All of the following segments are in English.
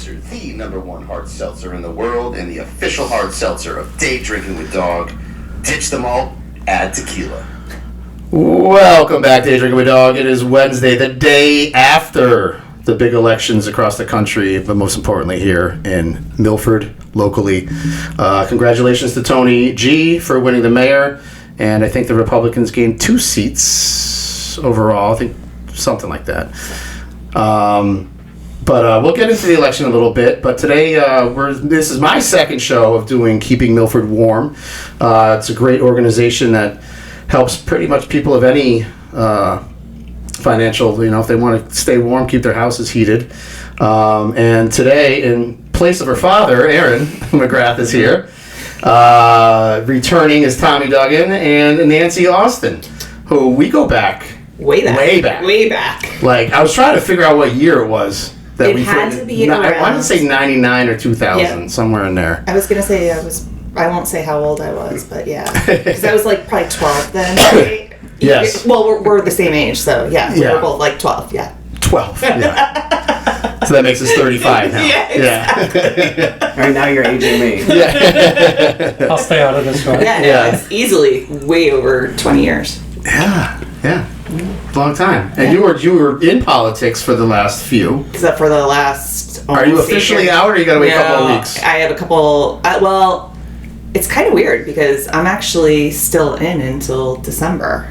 Seltzer, the #1 hard seltzer in the world, and the official hard seltzer of Day Drinking with Dog. Ditch the malt, add tequila. Welcome back to Day Drinking with Dog. It is Wednesday, the day after the big elections across the country, but most importantly here in Milford, locally. Congratulations to Tony G for winning the mayor, and I think the Republicans gained 2 seats overall. I think something like that. But we'll get into the election a little bit. But today, this is my second show of doing Keeping Milford Warm. It's a great organization that helps pretty much people of any financial, if they want to stay warm, keep their houses heated. And today, in place of her father, Aaron McGrath is here. Returning is Tommy Duggan and Nancy Austin, who we go back. Way back. Like, I was trying to figure out what year it was. That it had to be around. I want to say 99 or 2000, somewhere in there. I was going to say I won't say how old I was, but yeah. Because I was like probably 12 then, right? Yes. Well, we're the same age, so yeah. We're both like 12, yeah. 12, yeah. So that makes us 35 now. Yeah, exactly. Right now you're aging me. Yeah. I'll stay out of this one. Yeah, it's easily way over 20 years. Yeah. Long time. And you were in politics for the last few. Except for the last. Are you officially out, or you got to wait a couple of weeks? I have a couple. Well, it's kind of weird because I'm actually still in until December,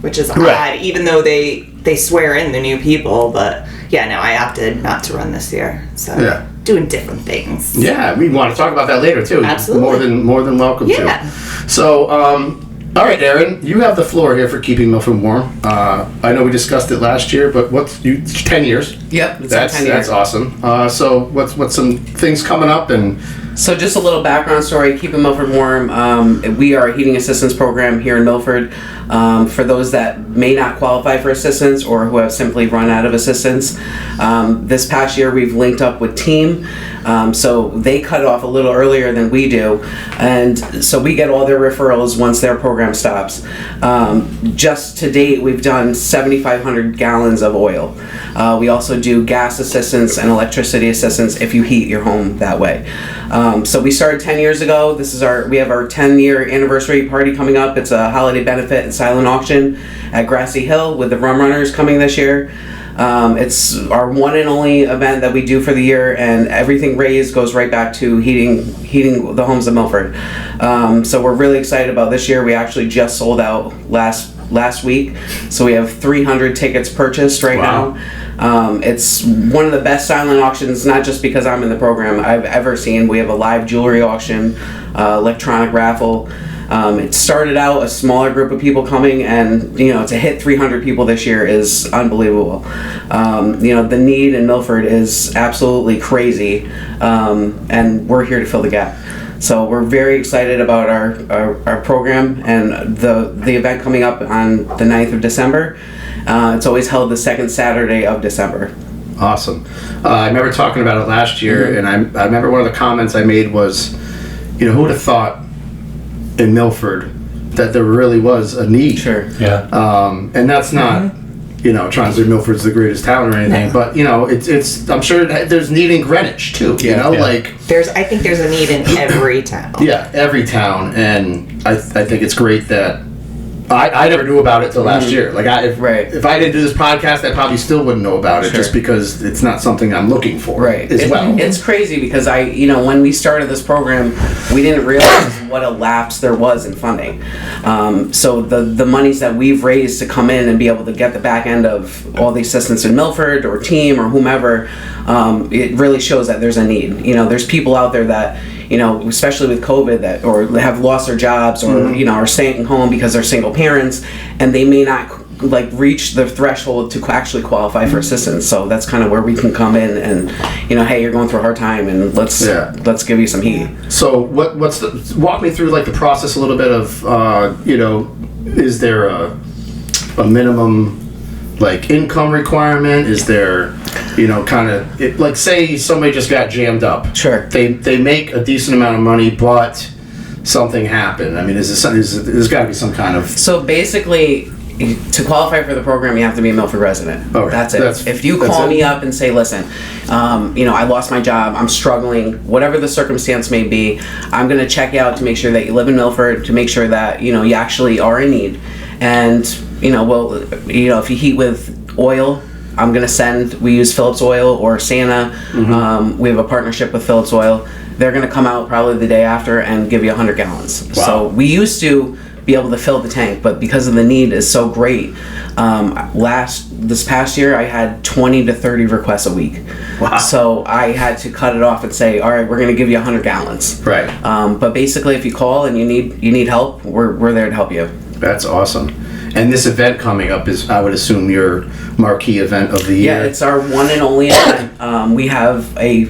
which is odd. Even though they swear in the new people, but yeah, no, I opted not to run this year. So doing different things. Yeah, we want to talk about that later too. Absolutely. More than welcome to. So. All right, Aaron, you have the floor here for Keeping Milford Warm. I know we discussed it last year, but 10 years? Yep, it's 10 years. That's awesome. So what's some things coming up? And so just a little background story, Keeping Milford Warm. We are a heating assistance program here in Milford. For those that may not qualify for assistance or who have simply run out of assistance, this past year we've linked up with Team. So they cut off a little earlier than we do, and so we get all their referrals once their program stops. Just to date, we've done 7,500 gallons of oil. We also do gas assistance and electricity assistance if you heat your home that way. So we started 10 years ago. We have our 10-year anniversary party coming up. It's a holiday benefit and silent auction at Grassy Hill with the Rum Runners coming this year. It's our one and only event that we do for the year, and everything raised goes right back to heating the homes of Milford. So we're really excited about this year. We actually just sold out last week, so we have 300 tickets purchased right now. It's one of the best silent auctions, not just because I'm in the program, I've ever seen. We have a live jewelry auction, electronic raffle. It started out a smaller group of people coming, and to hit 300 people this year is unbelievable. The need in Milford is absolutely crazy, and we're here to fill the gap. So we're very excited about our program and the event coming up on the 9th of December. It's always held the second Saturday of December. Awesome. I remember talking about it last year, and I remember one of the comments I made was, who would have thought in Milford that there really was a need. Sure. Yeah. And that's not, trying to say Milford's the greatest town or anything, but it's. I'm sure there's need in Greenwich too. Like I think there's a need in every town. Yeah, every town, and I think it's great that. I never knew about it till last year. Like, if I didn't do this podcast, I probably still wouldn't know about it, just because it's not something I'm looking for as well. It's crazy because when we started this program, we didn't realize what a lapse there was in funding. So the monies that we've raised to come in and be able to get the back end of all the assistance in Milford or Team or whomever, it really shows that there's a need. There's people out there that, especially with COVID, that or have lost their jobs or are staying home because they're single parents, and they may not reach the threshold to actually qualify for assistance. So that's kind of where we can come in and hey, you're going through a hard time, and let's give you some heat. So walk me through the process a little bit of is there a minimum income requirement? Is there say somebody just got jammed up. Sure. They make a decent amount of money, but something happened. I mean, there's got to be some kind of. So basically, to qualify for the program, you have to be a Milford resident. Okay. That's it. If you call me up and say, listen, I lost my job, I'm struggling, whatever the circumstance may be, I'm going to check you out to make sure that you live in Milford, to make sure that, you actually are in need. And, if you heat with oil, I'm going to we use Phillips Oil or Santa. We have a partnership with Phillips Oil. They're going to come out probably the day after and give you 100 gallons. Wow. So we used to be able to fill the tank, but because of the need is so great, this past year I had 20 to 30 requests a week. Wow. So I had to cut it off and say, all right, we're going to give you 100 gallons. Right. But basically, if you call and you need help, we're there to help you. That's awesome. And this event coming up is, I would assume, your marquee event of the year. Yeah, it's our one and only event. We have a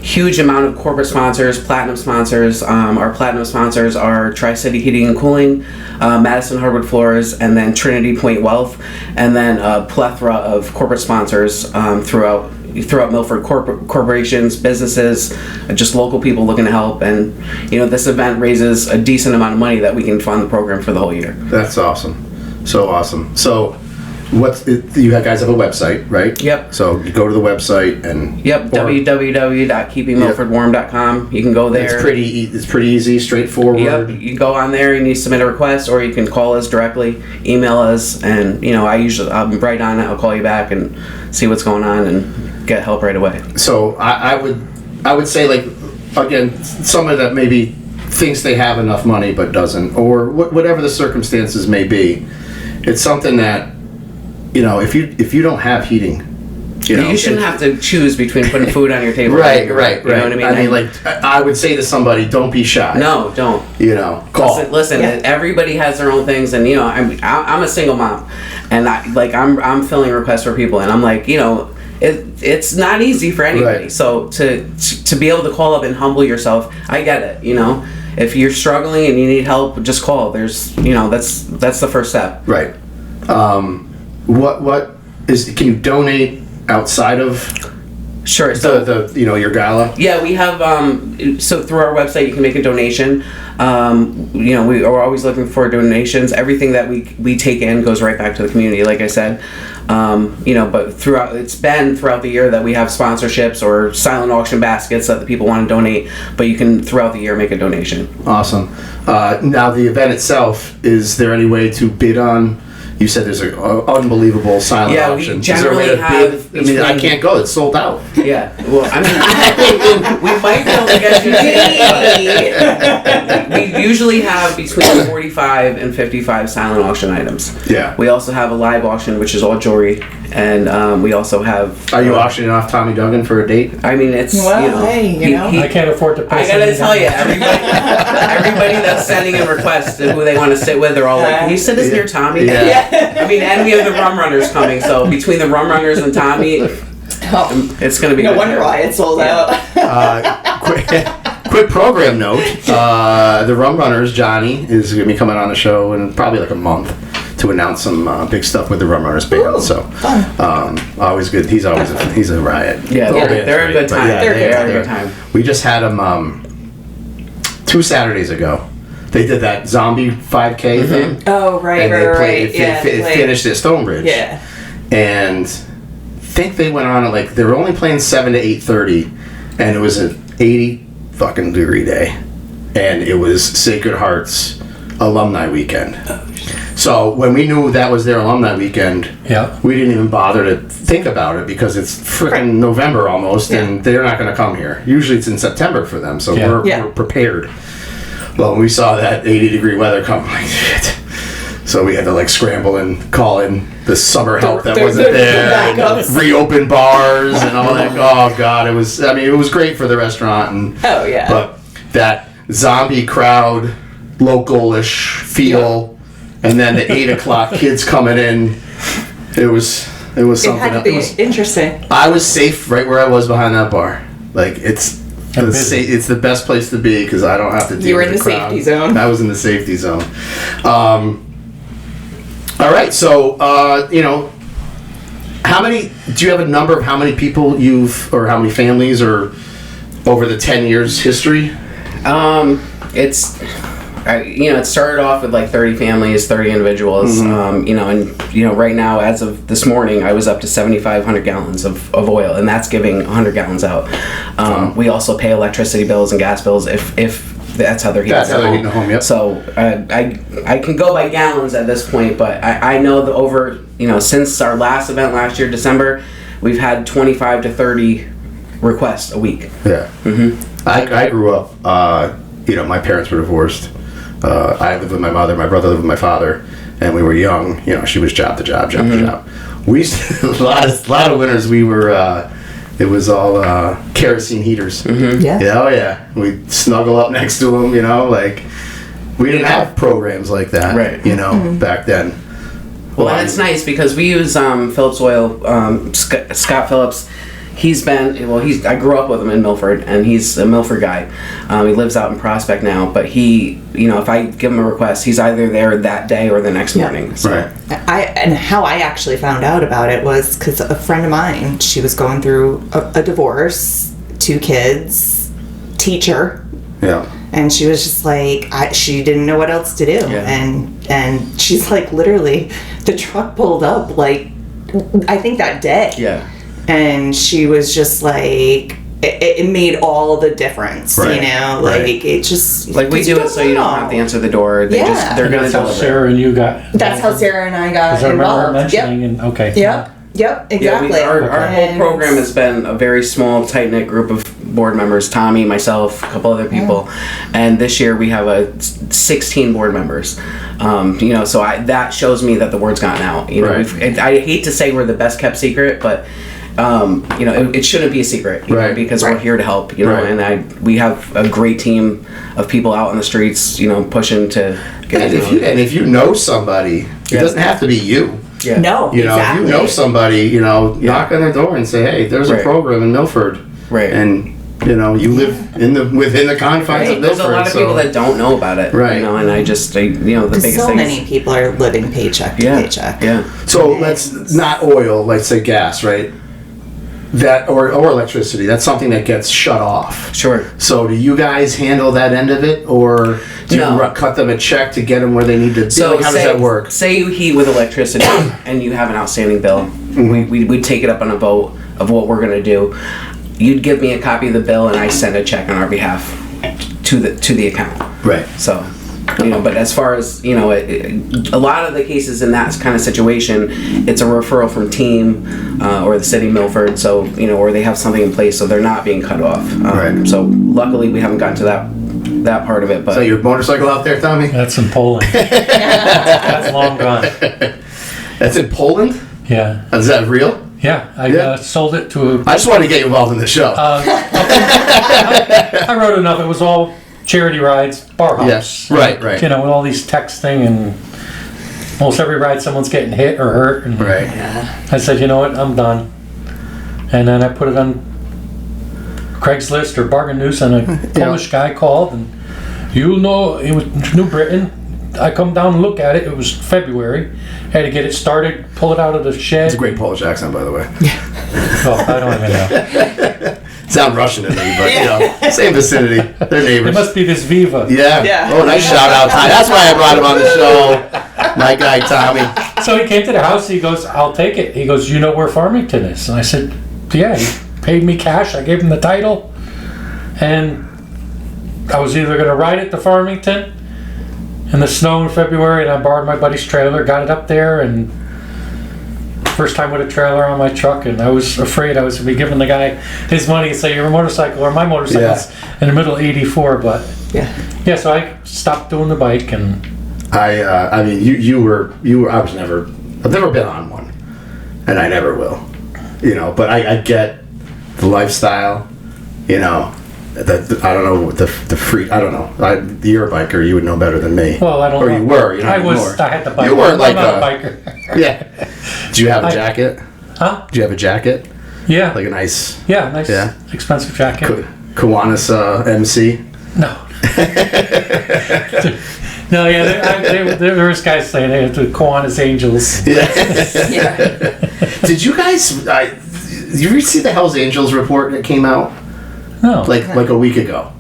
huge amount of corporate sponsors, platinum sponsors. Our platinum sponsors are Tri-City Heating and Cooling, Madison Hardwood Floors, and then Trinity Point Wealth, and then a plethora of corporate sponsors throughout Milford, corporations, businesses, just local people looking to help. And this event raises a decent amount of money that we can fund the program for the whole year. That's awesome. So awesome. So you guys have a website, right? Yep. So you go to the website and www.keepingmilfordwarm.com. You can go there. It's pretty easy, straightforward. Yep. You go on there and you submit a request, or you can call us directly, email us, and I'm right on it. I'll call you back and see what's going on and get help right away. So I would say, like, again, someone that maybe thinks they have enough money but doesn't, or whatever the circumstances may be, it's something that, if you don't have heating, you shouldn't have to choose between putting food on your table. Right. You know what I mean? I mean, like, I would say to somebody, don't be shy. No, don't. Call. Listen. Yeah. Everybody has their own things, and I'm a single mom, and I'm filling requests for people, and I'm like, it's not easy for anybody. Right. So to be able to call up and humble yourself, I get it. If you're struggling and you need help, just call. There's that's the first step. Right. Can you donate outside of Sure. So the your gala? Yeah, we have so through our website you can make a donation. We are always looking for donations. Everything that we take in goes right back to the community, like I said. But throughout the year that we have sponsorships or silent auction baskets that the people want to donate, but you can throughout the year make a donation. Awesome. Now the event itself, is there any way to bid on? You said there's an unbelievable silent auction. We generally have. I can't go. It's sold out. Yeah. Well, we might be able to get you. We usually have between 45 and 55 silent auction items. Yeah. We also have a live auction, which is all jewelry, and we also have. Are you auctioning off Tommy Duggan for a date? I mean, it's I can't afford to pay. I gotta tell you, everybody that's sending in requests to who they want to sit with, they're all like, "Can you sit us near Tommy?" Yeah. I mean, and we have the rum runners coming, so between the rum runners and Tommy, it's going to be. No wonder why it's sold out. Quick program note: the rum runners, Johnny, is going to be coming on the show in probably like a month to announce some big stuff with the rum runners band. Ooh, so, always good. He's a riot. Yeah, they're a good time. They're a good time. We just had them 2 Saturdays ago. They did that zombie 5K thing. Oh, right, and right. They finished at Stonebridge. Yeah. And I think they went on at they were only playing 7 to 8:30, and it was an 80 fucking degree day, and it was Sacred Heart's alumni weekend. So when we knew that was their alumni weekend, we didn't even bother to think about it because it's freaking November almost, and they're not going to come here. Usually it's in September for them, so we're prepared. Well, when we saw that 80-degree weather come, like, shit. So we had to scramble and call in the summer help that wasn't there, and reopen bars and all that. Oh God, it was great for the restaurant, but that zombie crowd, local-ish feel, and then the 8 o'clock kids coming in, it was something. It had to be interesting. I was safe right where I was behind that bar. It's the best place to be because I don't have to deal with the crowd. You were in the safety zone. I was in the safety zone. All right, so how many? Do you have a number of how many people or how many families, or over the 10 years history? It's it started off with like 30 families, 30 individuals, and right now, as of this morning, I was up to 7,500 gallons of oil, and that's giving 100 gallons out. We also pay electricity bills and gas bills if that's how they're heating the home. Yep. So I can go by gallons at this point, but I know that since our last event last year, December, we've had 25 to 30 requests a week. Yeah. Mm-hmm. I grew up, my parents were divorced. I lived with my mother, my brother lived with my father, and we were young. She was job to job to job. We used to, a lot of winters we were, it was all kerosene heaters. Mm-hmm. Yeah. Oh yeah. We'd snuggle up next to them, we didn't have programs like that, right. Back then. Well, and it's nice because we use Phillips Oil, Scott Phillips. I grew up with him in Milford, and he's a Milford guy. He lives out in Prospect now, but if I give him a request, he's either there that day or the next morning. So. Right. And how I actually found out about it was because a friend of mine, she was going through a divorce, 2 kids, teacher. Yeah. And she was just like, she didn't know what else to do. Yeah. And she's like, literally, the truck pulled up, like, I think that day. Yeah. And she was just like, it made all the difference, right. Like it just like we do it so you don't have to answer the door. They're gonna that's how deliver. Sarah and you got. That's how Sarah and I got Because I remember her involved. mentioning, Yep. Yep. Exactly. Yeah, our whole program has been a very small, tight-knit group of board members. Tommy, myself, a couple other people, and this year we have 16 board members. So that shows me that the word's gotten out. Right. I hate to say we're the best kept secret, but it shouldn't be a secret, right. Because we're here to help, right. and we have a great team of people out on the streets, pushing to get and if you know somebody, it doesn't have to be you. Yeah. No, exactly. If you know somebody, knock on their door and say, hey, there's a program in Milford. Right. And, you live within the confines of Milford. There's a lot of people that don't know about it. Right. And the biggest thing. So many people are living paycheck to paycheck. Yeah. So let's, not oil, let's say gas, right? That or electricity, that's something that gets shut off. Sure. So do you guys handle that end of it, or do you cut them a check to get them where they need to be? So how does that work? Say you heat with electricity and you have an outstanding bill. Mm-hmm. We take it up on a vote of what we're going to do. You'd give me a copy of the bill and I send a check on our behalf to the account. Right. So, but as far as, a lot of the cases in that kind of situation, it's a referral from team or the city of Milford, so, or they have something in place so they're not being cut off. Right. So luckily we haven't gotten to that part of it. But So your motorcycle out there, Tommy? That's in Poland. That's long gone. That's in Poland? Yeah. Is that real? Yeah. I sold it to a... I just wanted to get you involved in the show. I wrote enough. It was all charity rides, bar hops. Yes. Right. With all these texting and almost every ride someone's getting hit or hurt. And Right. I said, you know what, I'm done. And then I put it on Craigslist or Bargain News, and a Polish guy called, and it was New Britain. I come down and look at it. It was February. Had to get it started, pull it out of the shed. It's a great Polish accent, by the way. Oh, I don't even know. Sound Russian to me, but same vicinity. They're neighbors. It must be this Viva. Yeah. Oh, nice shout out, Tommy. That's why I brought him on the show. My guy, Tommy. So he came to the house. He goes, "I'll take it." He goes, "You know where Farmington is?" And I said, "Yeah." He paid me cash. I gave him the title, and I was either going to ride it to Farmington in the snow in February, and I borrowed my buddy's trailer, got it up there, and first time with a trailer on my truck, and I was afraid I was going to be giving the guy his money and say, your motorcycle or my motorcycle's in the middle of 84, but so I stopped doing the bike. And I mean, I've never been on one, and I never will, but I get the lifestyle, I don't know the free. I don't know. You're a biker. You would know better than me. Well, I don't know. Or you were. I was. I had the bike. You weren't like I'm not a biker. Yeah. Did you have a jacket? Huh? Did you have a jacket? Yeah. Like a nice. Nice. Yeah. Expensive jacket. Kiwanis MC. No. No. Yeah. There was guys saying they had the Kiwanis Angels. Yeah. Did you guys? Did you ever see the Hell's Angels report that came out? No. Like a week ago.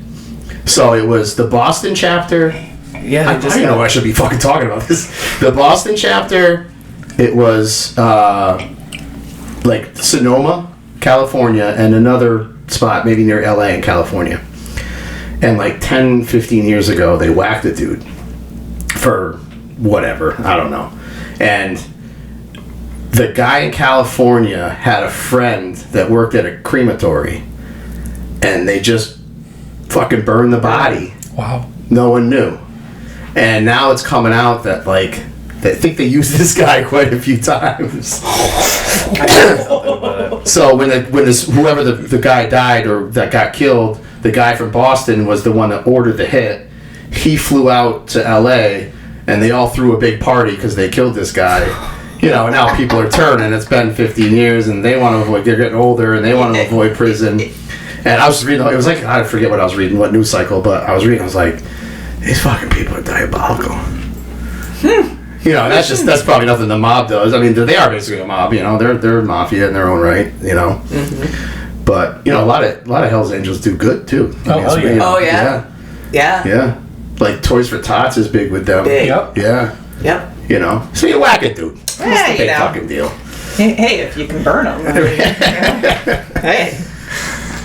So it was the Boston chapter, Yeah, I don't know. I should be fucking talking about this. The Boston chapter. It was like Sonoma, California, and another spot maybe near LA in California. And like 10, 15 years ago, they whacked a dude for whatever. I don't know. And the guy in California had a friend that worked at a crematory. And they just fucking burned the body. Wow. No one knew. And now it's coming out that, like, they think they used this guy quite a few times. So when whoever the guy died or that got killed, the guy from Boston was the one that ordered the hit. He flew out to LA, and they all threw a big party because they killed this guy. You know, and now people are turning. It's been 15 years, and they want to avoid. They're getting older, and they want to avoid prison. And I was reading. It was like, I forget what I was reading, what news cycle, but I was reading. I was like, these fucking people are diabolical. You know, that's probably nothing the mob does. I mean, they are basically a mob. You know, they're mafia in their own right. You know, but you know, a lot of Hell's Angels do good too. I mean, yeah. You know, Yeah. Like Toys for Tots is big with them. Big. Yep. Yep. You know, so you whack it, dude. Yeah, That's the you big know. fucking deal. Hey, if you can burn them. Hey.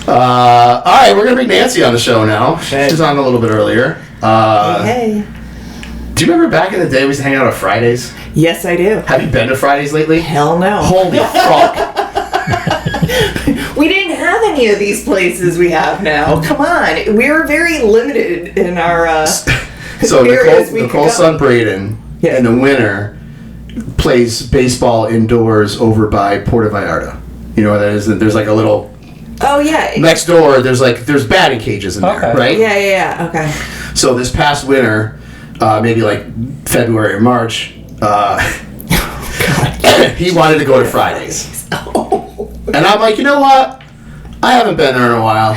All right, we're gonna bring Nancy on the show now. Okay. She's on a little bit earlier. Hey. Do you remember back in the day we used to hang out on Fridays? Yes, I do. Have you been to Fridays lately? Hell no. Holy fuck! We didn't have any of these places we have now. Come on. We're very limited in our So areas we could Nicole's go. son Braden in the winter plays baseball indoors over by Puerto Vallarta. You know where that is? There's like a little Oh, yeah. next door. There's batting cages in there, Okay. right? Yeah. Okay. So this past winter, maybe like February or March, he wanted to go to Fridays. And I'm like, you know what? I haven't been there in a while.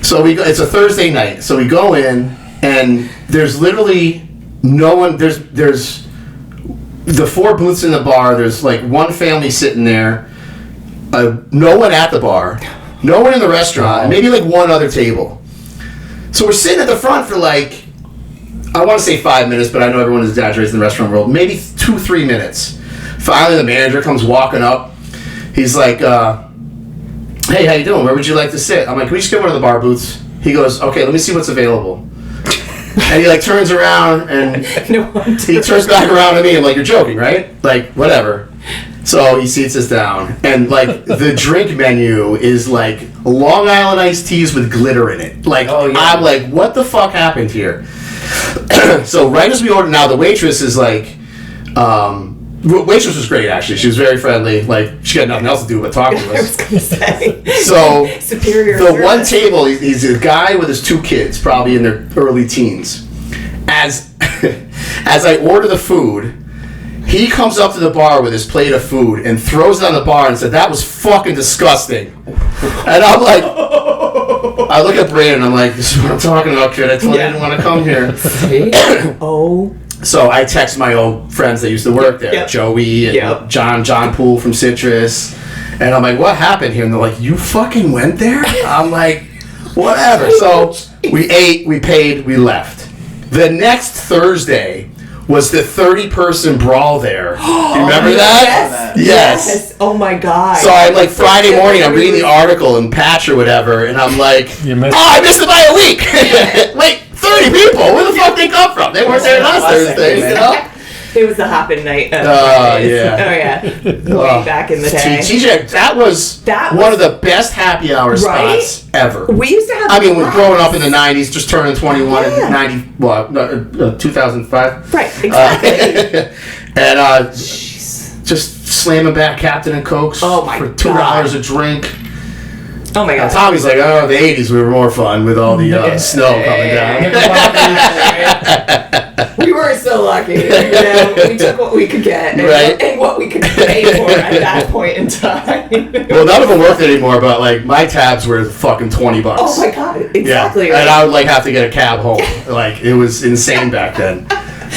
So we go, it's a Thursday night. So we go in, and there's literally no one. There's the 4 booths in the bar. There's like one family sitting there. No one at the bar. No one in the restaurant. And maybe like one other table. So we're sitting at the front for like, I want to say 5 minutes, but I know everyone exaggerates in the restaurant world. Maybe 2-3 minutes. Finally, the manager comes walking up. He's like, hey, how you doing? Where would you like to sit? I'm like, can we just get one of the bar booths? He goes, okay, let me see what's available. And he like turns around and he turns back around to me. I'm like, you're joking, right? Like, whatever. So he seats us down, and like the drink menu is like Long Island iced teas with glitter in it. Like, I'm like, what the fuck happened here? So right as we order, now the waitress is like, waitress was great actually. She was very friendly. Like, she had nothing else to do but talk to us. I was gonna say. So superior. the service. one table, he's a guy with his 2 kids, probably in their early teens. As I order the food, he comes up to the bar with his plate of food and throws it on the bar and said, that was fucking disgusting. And I'm like, I look at Brandon, I'm like, this is what I'm talking about, kid. I told you I didn't want to come here. Oh. So I text my old friends that used to work there, Joey and John Poole from Citrus. And I'm like, what happened here? And they're like, you fucking went there? I'm like, whatever. So we ate, we paid, we left. The next Thursday was the 30-person brawl there. You remember that? Yes. Oh my god. So I'm like, Friday morning, I'm reading the article in Patch or whatever, and I'm like, I missed it by a week. Wait, 30 people? Where the fuck they come from? They weren't there last Thursday, you know? It was the hopping night. Yeah. Oh yeah. Way back in the day. TJ, that was one of the best happy hour spots ever. We used to have. I mean, we're growing up in the '90s, just turning 21 in 2005. Right. Exactly. And just slamming back Captain and Cokes for $2 a drink. Oh my god. Tommy's like, oh, the 80s we were more fun with all the snow coming down. We were so lucky. You know, we took what we could get and what we could pay for at that point in time. Well, none of them worked anymore, but like my tabs were fucking $20. Oh my god, exactly. Yeah. And I would like have to get a cab home. Like, it was insane back then.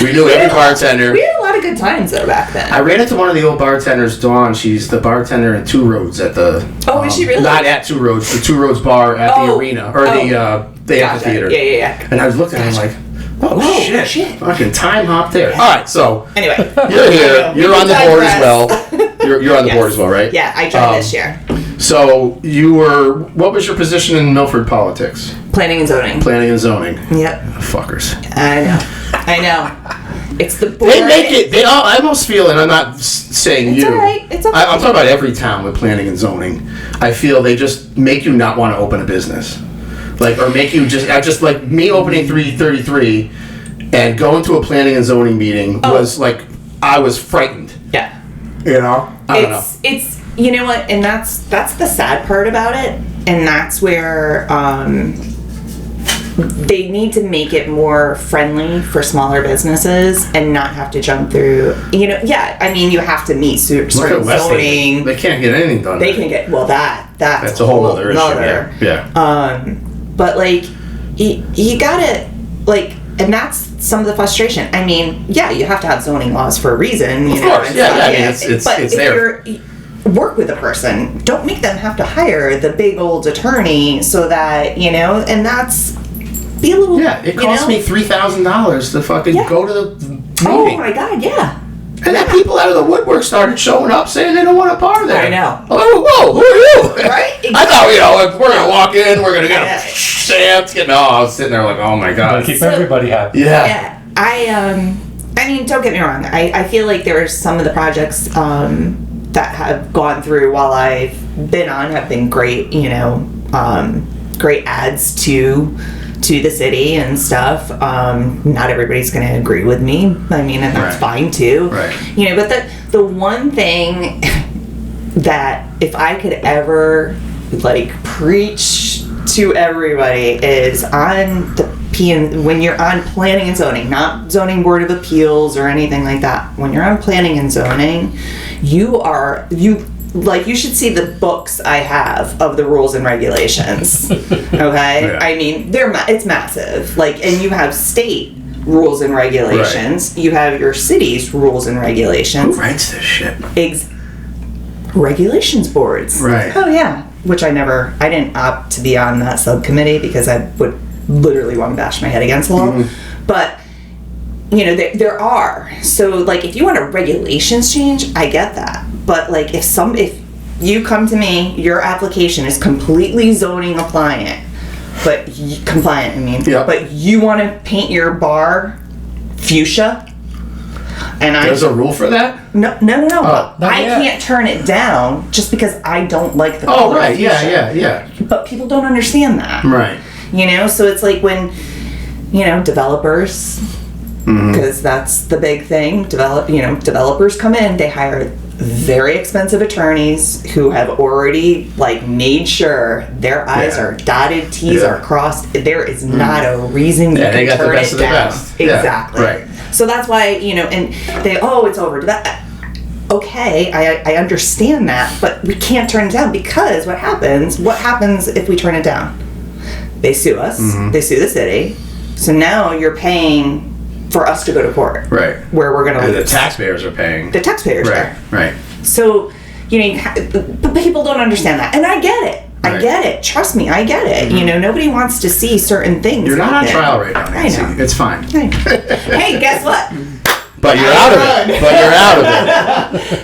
We knew every bartender. We had a lot of good times though back then. I ran into one of the old bartenders, Dawn. She's the bartender at Two Roads at the. Oh, is she really? Not at Two Roads, the Two Roads bar at the arena or the amphitheater. Yeah. And I was looking at him like, Oh, shit. Fucking time hop there. All right, so Anyway. you're here. You're on the board as well. You're on the board as well, right? Yeah, I joined this year. So what was your position in Milford politics? Planning and zoning. Planning and zoning. Yep. Fuckers. I know. It's the board. They make it. I almost feel, and I'm not saying It's you. all right. It's okay. I'm talking about every town with planning and zoning. I feel they just make you not want to open a business, or make you just like me opening 333 and going to a planning and zoning meeting was like I was frightened. Yeah. You know. I don't know. It's you know what, and that's the sad part about it, and that's where they need to make it more friendly for smaller businesses and not have to jump through. Yeah, I mean, you have to meet certain zoning. They can't get anything done. They can get that's a whole other issue. Yeah. But you gotta and that's some of the frustration. I mean, yeah, you have to have zoning laws for a reason. Of course, yeah. I mean, it's but if there. Work with a person. Don't make them have to hire the big old attorney so that and that's be a little. Yeah, it cost me $3,000 to fucking go to the meeting. Oh my god, yeah. And then people out of the woodwork started showing up saying they don't want a part of that. I know. Oh, whoa, who are you? Right? Exactly. I thought, we're going to walk in, we're going to get a chance. I was sitting there like, oh my God. Keep everybody happy. Yeah. I mean, don't get me wrong. I feel like there are some of the projects that have gone through while I've been on have been great, great adds to the city and stuff. Not everybody's going to agree with me. I mean, and that's fine too. Right. But the one thing that if I could ever preach to everybody is on the when you're on planning and zoning, not zoning board of appeals or anything like that. When you're on planning and zoning, you should see the books I have of the rules and regulations. Okay? Yeah. I mean, it's massive. And you have state rules and regulations. Right. You have your city's rules and regulations. Who writes this shit? Regulations boards. Right. Oh yeah. Which I didn't opt to be on that subcommittee because I would literally want to bash my head against the wall. Mm-hmm. But there are. So if you want a regulations change, I get that. But if you come to me, your application is completely zoning compliant, but you want to paint your bar fuchsia, and there's a rule for that? No. Oh, I can't turn it down just because I don't like the color. Oh, right. Yeah. But people don't understand that. Right. So it's like when, developers, because that's the big thing. Developers come in, they hire very expensive attorneys who have already made sure their I's are dotted, T's are crossed. There is not a reason you can turn it down. Exactly. Yeah, right. So that's why, and it's over to that. Okay, I understand that, but we can't turn it down because what happens if we turn it down? They sue us. Mm-hmm. They sue the city. So now you're paying for us to go to court. Right. Where we're going to lose. And the taxpayers are paying. The taxpayers are. Right. So, but people don't understand that. And I get it. I get it. Trust me, I get it. Mm-hmm. Nobody wants to see certain things. You're not on trial right now, Nancy. I know. It's fine. Hey, guess what? But you're out of it.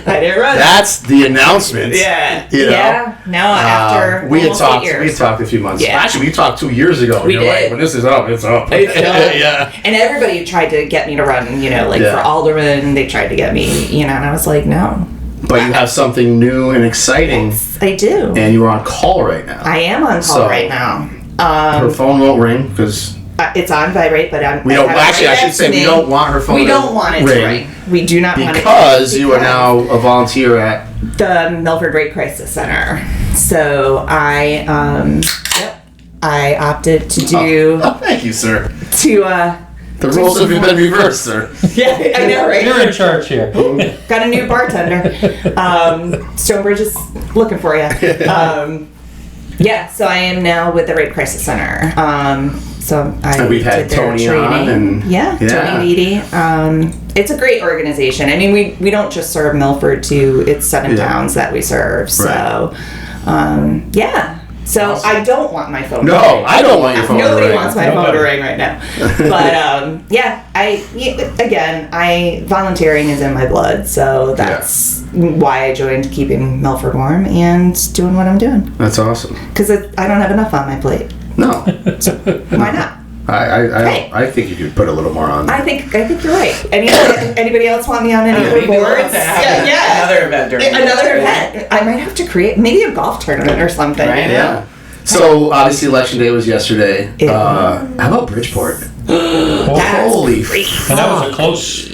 I didn't run. That's the announcement. Yeah. Yeah. Now after we had almost talked. 8 years. We had talked a few months. Yeah. Actually, we talked 2 years ago. We did. When this is up, it's up. It's up. Yeah. And everybody tried to get me to run. For alderman, they tried to get me. And I was like, no. But you have something new and exciting. Yes, I do. And you're on call right now. I am on call right now. Her phone won't ring because. It's on vibrate, but I should say we don't want her phone. We don't want it to ring. We do not want it because you are now a volunteer at the Milford Rape Crisis Center. So I opted to do. Oh, thank you, sir. The roles have been reversed, sir. Yeah, I know, right? You're in charge here. Got a new bartender. Stonebridge is looking for you. So I am now with the Rape Crisis Center. And we've had Tony on and Tony Leedy. It's a great organization. I mean, we don't just serve Milford too. It's 7 towns that we serve. So, So Awesome. I don't want my phone. No, to ring. I don't want your phone to Nobody ring. wants my phone to ring right now. But volunteering is in my blood, so that's why I joined keeping Milford warm and doing what I'm doing. That's awesome. Because I don't have enough on my plate. No. Why not? I think you could put a little more on there. I think you're right. Anybody else want me on any other Maybe we'll have boards? to have another event during Another event. I might have to create maybe a golf tournament or something. Right. Yeah. So obviously election day was yesterday. Yeah. How about Bridgeport? That's Holy great. And that was a close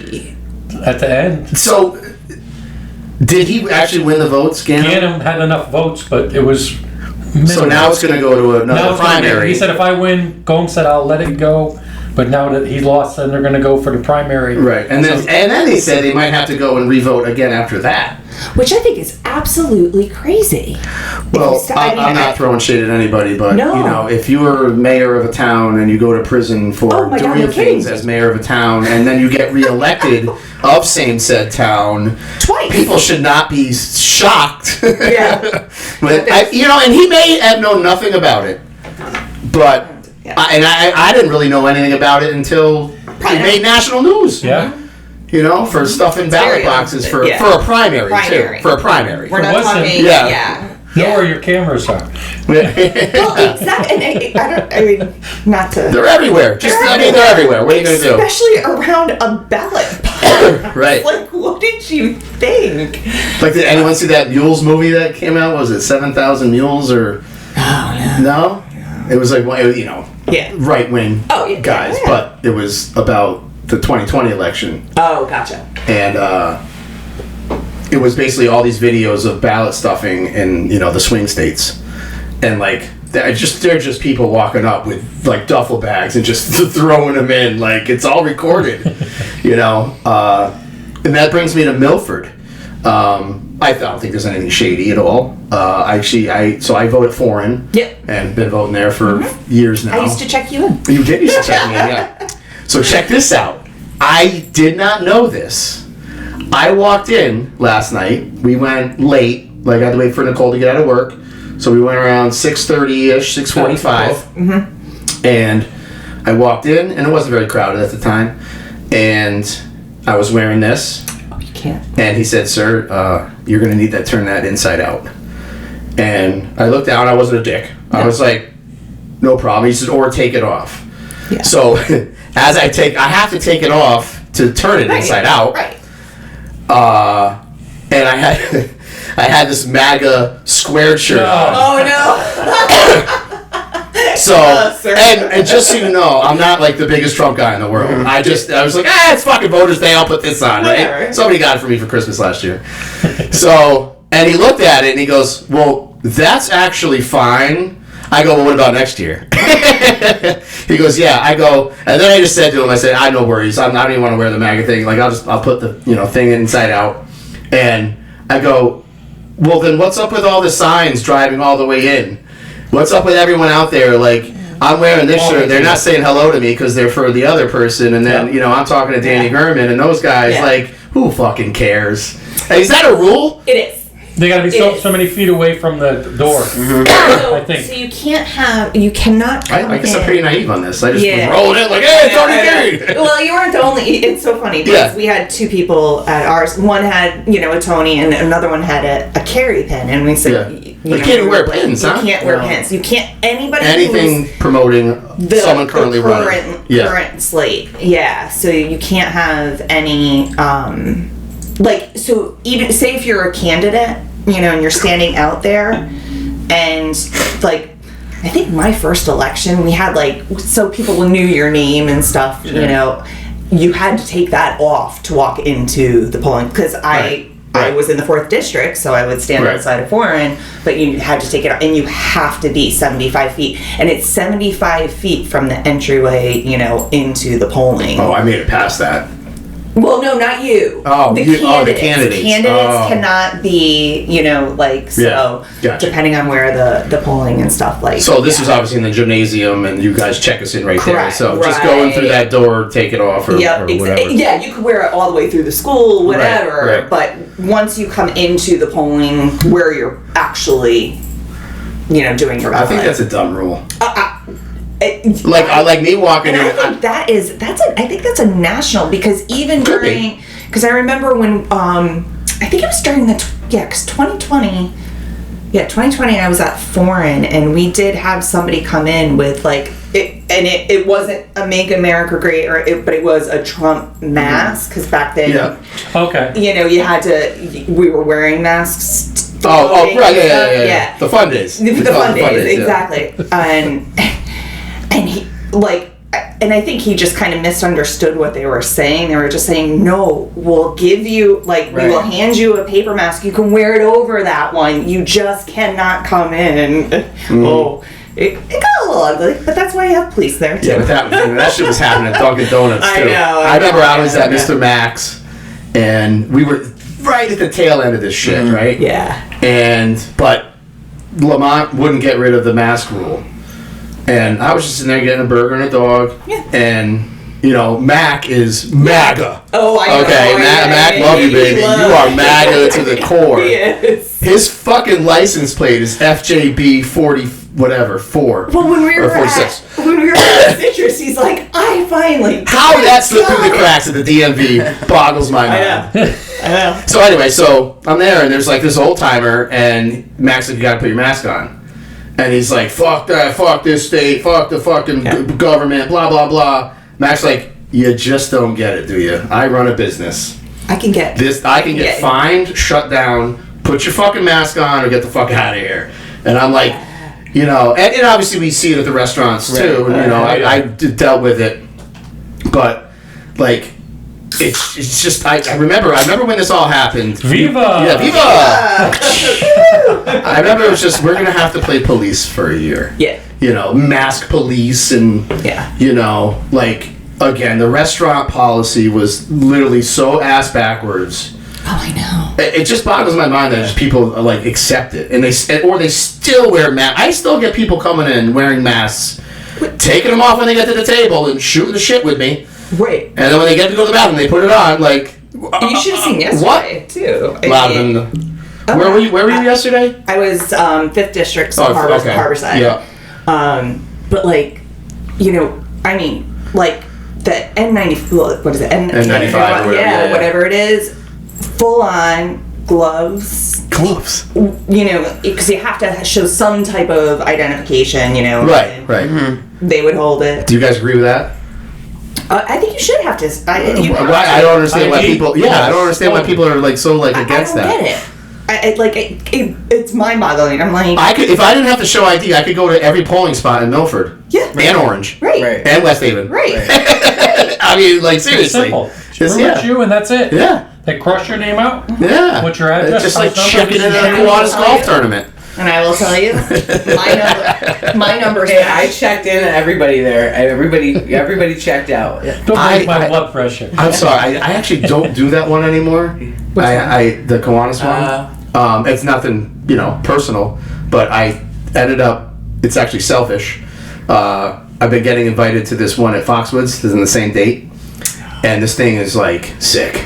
at the end. So did he actually win the votes, Ganem? Ganem had enough votes, but it was minimal. So now it's going to go to Now another it's gonna be- primary. He said if I win, Gomes said I'll let it go. But now that he lost, then they're going to go for the primary. Right, and then they said they might have to go and revote again after that. Which I think is absolutely crazy. Well, I'm not throwing shade at anybody, but No. you know, if you were mayor of a town and you go to prison for Oh my God, doing no kidding. things as mayor of a town, and then you get reelected of same said town, Twice. people should not be shocked. Yeah. But and he may have known nothing about it, but Yeah. I didn't really know anything about it until it made national news. Yeah. You know, for stuff in ballot very boxes for yeah. a primary, Primary. too. For a primary. We're not What's talking. it? Yeah. Know where your cameras are. Well, exactly. And I mean, not to. They're everywhere. They're everywhere. What are you going to do? Especially around a ballot box. Right. Like, what did you think? Like, did anyone see that Mules movie that came out? Was it 7,000 Mules or? Oh, No? It was like, Yeah. right wing Oh, yeah, guys, yeah. but it was about the 2020 election. Oh, gotcha. And it was basically all these videos of ballot stuffing in the swing states, and like they're just people walking up with like duffel bags and just throwing them in, like it's all recorded, and that brings me to Milford. I don't think there's anything shady at all. I voted foreign. Yep. And been voting there for years now. I used to check you in. You did used to check me in, yeah. So check this out. I did not know this. I walked in last night. We went late. Like I had to wait for Nicole to get out of work. So we went around 6:30-ish, 6:45. Mm-hmm. And I walked in, and it wasn't very crowded at the time. And I was wearing this. Oh, you can't. And he said, "Sir, you're going to need to turn that inside out." And I looked down. I wasn't a dick. I was like, "No problem." He said, "Or take it off." Yeah. So as I have to take it off to turn it inside out. Right. And I had this MAGA squared shirt on. Oh, no. So, sir. and just so you know, I'm not like the biggest Trump guy in the world. I was like, it's fucking voters day, I'll put this on, right? Whatever. Somebody got it for me for Christmas last year. So, and he looked at it and he goes, "Well, that's actually fine." I go, "Well, what about next year?" He goes, "Yeah." I go, and then I just said to him, I said, "I no worries. I don't even want to wear the MAGA thing. Like, I'll put the thing inside out." And I go, "Well, then what's up with all the signs driving all the way in? What's up with everyone out there? Like, I'm wearing this shirt. They're not saying hello to me because they're for the other person. And then, I'm talking to Danny Gurman and those guys. Yeah. Like, who fucking cares? Is that a rule?" It is. They got to be so many feet away from the door. I think. So you cannot come I guess I'm in. pretty naive on this. I just Yeah. was rolling in like, hey, it's already made. Well, you weren't the only. It's so funny because Yeah. we had two people at ours. One had, a Tony, and another one had a carry pin. And we said, Yeah. You can't even wear pins, huh? You can't wear No. pins. You can't. Anybody Anything who's promoting someone currently running. current slate. Yeah. So you can't have any. So even say if you're a candidate, and you're standing out there, and like. I think my first election, we had so people knew your name and stuff, you had to take that off to walk into the polling, because I was in the 4th district, so I would stand outside of Foreign, but you had to take it off, and you have to be 75 feet, and it's 75 feet from the entryway, into the polling. Oh, I made it past that. Well, no, not you. Oh, the candidates. Candidates cannot be, Gotcha. depending on where the polling and stuff So this was obviously in the gymnasium, and you guys check us in right there. Correct, So just going through that door, take it off, or whatever. Yeah, you could wear it all the way through the school, whatever. Right. But once you come into the polling where you're actually doing your ballet. I think that's a dumb rule. It- Like me walking And in. I think I think that's a national, because even Could be. during, because I remember when I think it was during because 2020, 2020 I was at Foreign, and we did have somebody come in with like it wasn't a Make America Great but it was a Trump mask, because back then Okay. you had to, we were wearing masks. Right, Yeah. yeah. The fun days. The fun days, yeah. exactly. And he and I think he just kind of misunderstood what they were saying. They were just saying, no, we'll give you, we will hand you a paper mask. You can wear it over that one. You just cannot come in. Oh, it got a little ugly, but that's why you have police there, too. Yeah, but that shit was happening at Dunkin' Donuts, too. I know. I remember I was at Mr. Max, and we were right at the tail end of this shit, right? Yeah. But Lamont wouldn't get rid of the mask rule. And I was just sitting there getting a burger and a dog. Yeah. And, Mac is MAGA. Oh, I know. Okay, Mac, love you, baby. You are MAGA to the core. Yes. His fucking license plate is FJB 40, whatever, 4. Well, when we were 46. at Citrus, he's like, I finally. How that slipped through the cracks at the DMV boggles my mind. I know. So anyway, I'm there, and there's like this old timer, and Max like, you gotta put your mask on. And he's like, fuck that, fuck this state, fuck the fucking government, blah, blah, blah. Max like, you just don't get it, do you? I run a business. I can get fined, shut down, put your fucking mask on, or get the fuck out of here. And I'm like, and obviously we see it at the restaurants too. And, I dealt with it. But, like, it's just, I remember when this all happened. Viva! Yeah, Viva! I remember it was just, we're going to have to play police for a year. Yeah. Mask police and, again, the restaurant policy was literally so ass backwards. Oh, I know. It just boggles my mind that just people accept it, and they still wear masks. I still get people coming in wearing masks, taking them off when they get to the table and shooting the shit with me. Right. And then when they get to go to the bathroom, they put it on you should have seen yesterday too. Where were you yesterday? I was 5th District, so Harborside. Yeah. But the N90, what is it? N95, whatever it is, full on gloves. Gloves. Because you have to show some type of identification. Right. Mm-hmm. They would hold it. Do you guys agree with that? I think you should have to. I don't understand why people. Yeah, I don't understand why people are so against that. I don't get it. It's mind-boggling. I'm like, if I didn't have to show ID, I could go to every polling spot in Milford. Yeah. And Orange. Right. And West Haven. Right. I mean, seriously. It's simple. Just you and that's it. Yeah. They cross your name out. Yeah. What's your address? It's just checking in a Kiwanis golf tournament. And I will tell you, my number's Hey, I checked in and everybody there. Everybody checked out. Don't raise my blood pressure. I'm sorry. I actually don't do that one anymore. The Kiwanis one. It's nothing, personal, but I ended up. It's actually selfish. I've been getting invited to this one at Foxwoods. It's in the same date, and this thing is sick,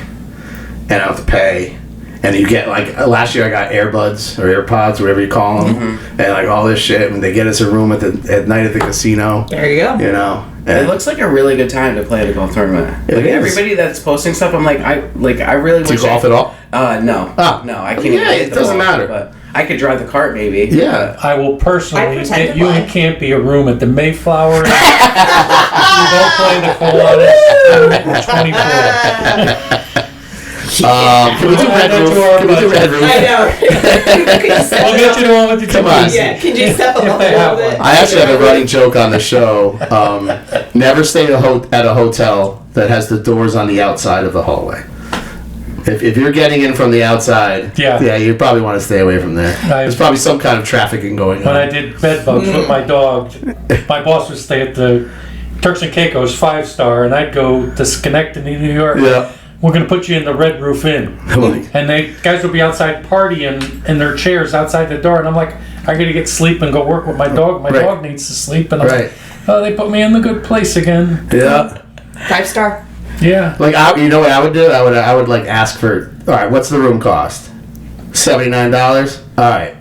and I have to pay. And you get last year I got earbuds or AirPods, whatever you call them, and all this shit. And they get us a room at night at the casino. There you go. And it looks like a really good time to play the golf tournament. Everybody that's posting stuff, I'm I really do wish. you golf at all? No. Oh. No, I can't. Yeah, it doesn't matter. But I could drive the cart maybe. Yeah. I will personally pretend get to you play. and Campy a room at the Mayflower. You don't play the Kiwanis tournament in 24. Can we do Red Roof? Can we do Red Roof? I know. We'll get you the one with the Come on. Yeah, can you step up a If they have little bit? I actually have a running joke on the show. Never stay at a hotel that has the doors on the outside of the hallway. If you're getting in from the outside, you probably want to stay away from there. There's probably some kind of trafficking going on. When I did bed bugs with my dog, my boss would stay at the Turks and Caicos 5-star, and I'd go to Schenectady, New York. Yeah. We're going to put you in the Red Roof Inn. And guys would be outside partying in their chairs outside the door. And I'm like, I got to get sleep and go work with my dog. My dog needs to sleep. And I'm like, they put me in the good place again. Yeah. 5-star. Yeah. You know what I would do? I would ask for, all right, what's the room cost? $79? All right.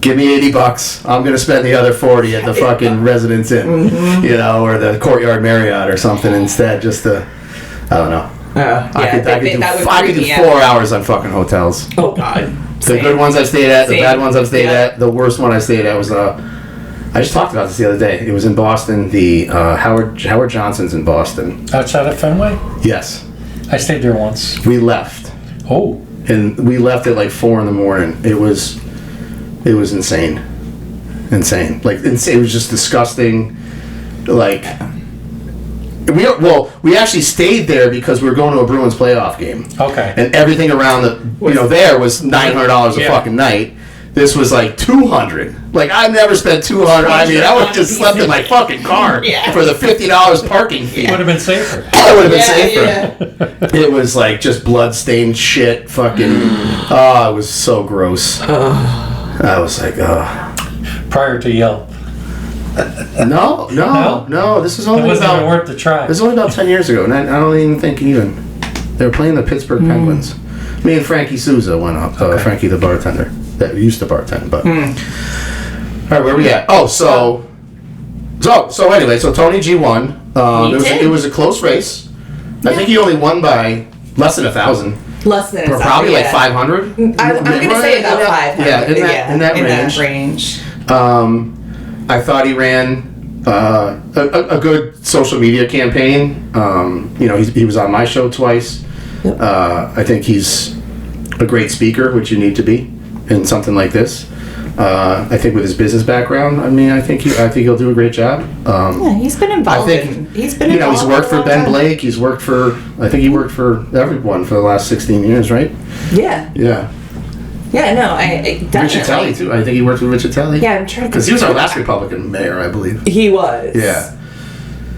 give me $80. I'm gonna spend the other 40 at the fucking Residence Inn, or the Courtyard Marriott or something instead. Just to, I don't know. I could do 4 hours on fucking hotels. Oh God. The good ones I've stayed at, the bad ones I've stayed at. The worst one I stayed at was I just talked about this the other day. It was in Boston. The Howard Johnson's in Boston. Outside of Fenway? Yes. I stayed there once. We left. Oh. And we left at like 4 a.m. It was insane. Like insane. It was just disgusting. Like we actually stayed there because we were going to a Bruins playoff game. Okay. And everything around there was $900 a fucking night. This was like $200. Like I've never spent $200. I mean, I would have just slept in my fucking car for the $50 parking fee. Would have been safer. It would have been safer. It was like just blood-stained shit. Fucking. Oh, it was so gross. I was like, Prior to Yelp. No. This was only It wasn't about even worth the try. This was only about 10 years ago, and I don't even think they were playing the Pittsburgh Penguins. Me and Frankie Souza went up. Frankie, the bartender that used to bartend, but. All right, where we at? Oh, so anyway, so Tony G won. It was a close race. I think he only won by less than 1,000. Less than probably like 500. I'm gonna say about 500. Yeah, in that range. I thought he ran a good social media campaign. He was on my show twice. Yep. I think he's a great speaker, which you need to be in something like this. I think with his business background, I think he'll do a great job. He's been involved. He's worked for Ben Blake. He worked for everyone for the last 16 years, right? Yeah. Yeah. Yeah, no, I definitely. Riccitelli too. I think he worked with Riccitelli. Yeah, I'm trying to think. Because he was our last Republican mayor, I believe. He was. Yeah.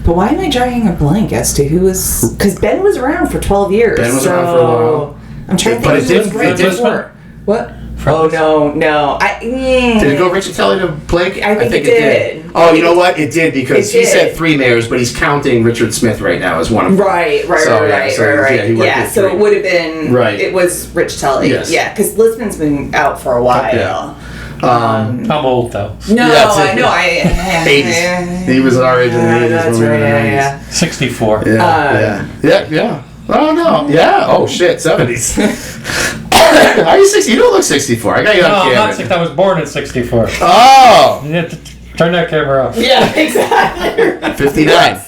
But why am I drawing a blank as to who was? Because Ben was around for 12 years. Ben was around for a while. I'm trying to think. But it did work. What? Oh no! Did it go Riccitelli to Blake? I think it did. Oh, you know what? It did because he said 3 mayors, but he's counting Richard Smith right now as one of them. Right. Yeah, so it would have been. Right. It was Riccitelli. Yes. Yeah, because Lisbon's been out for a while. Yeah. I'm old though. No, I know. 80s. He was our age in the 80s. That's right. Yeah. 64. Yeah. Oh no. Yeah. Oh shit. 70s. Are you 60? You don't look 64. I got you on camera. No, I'm not 60. I was born in 64. Oh! You have to turn that camera off. Yeah, exactly. 59.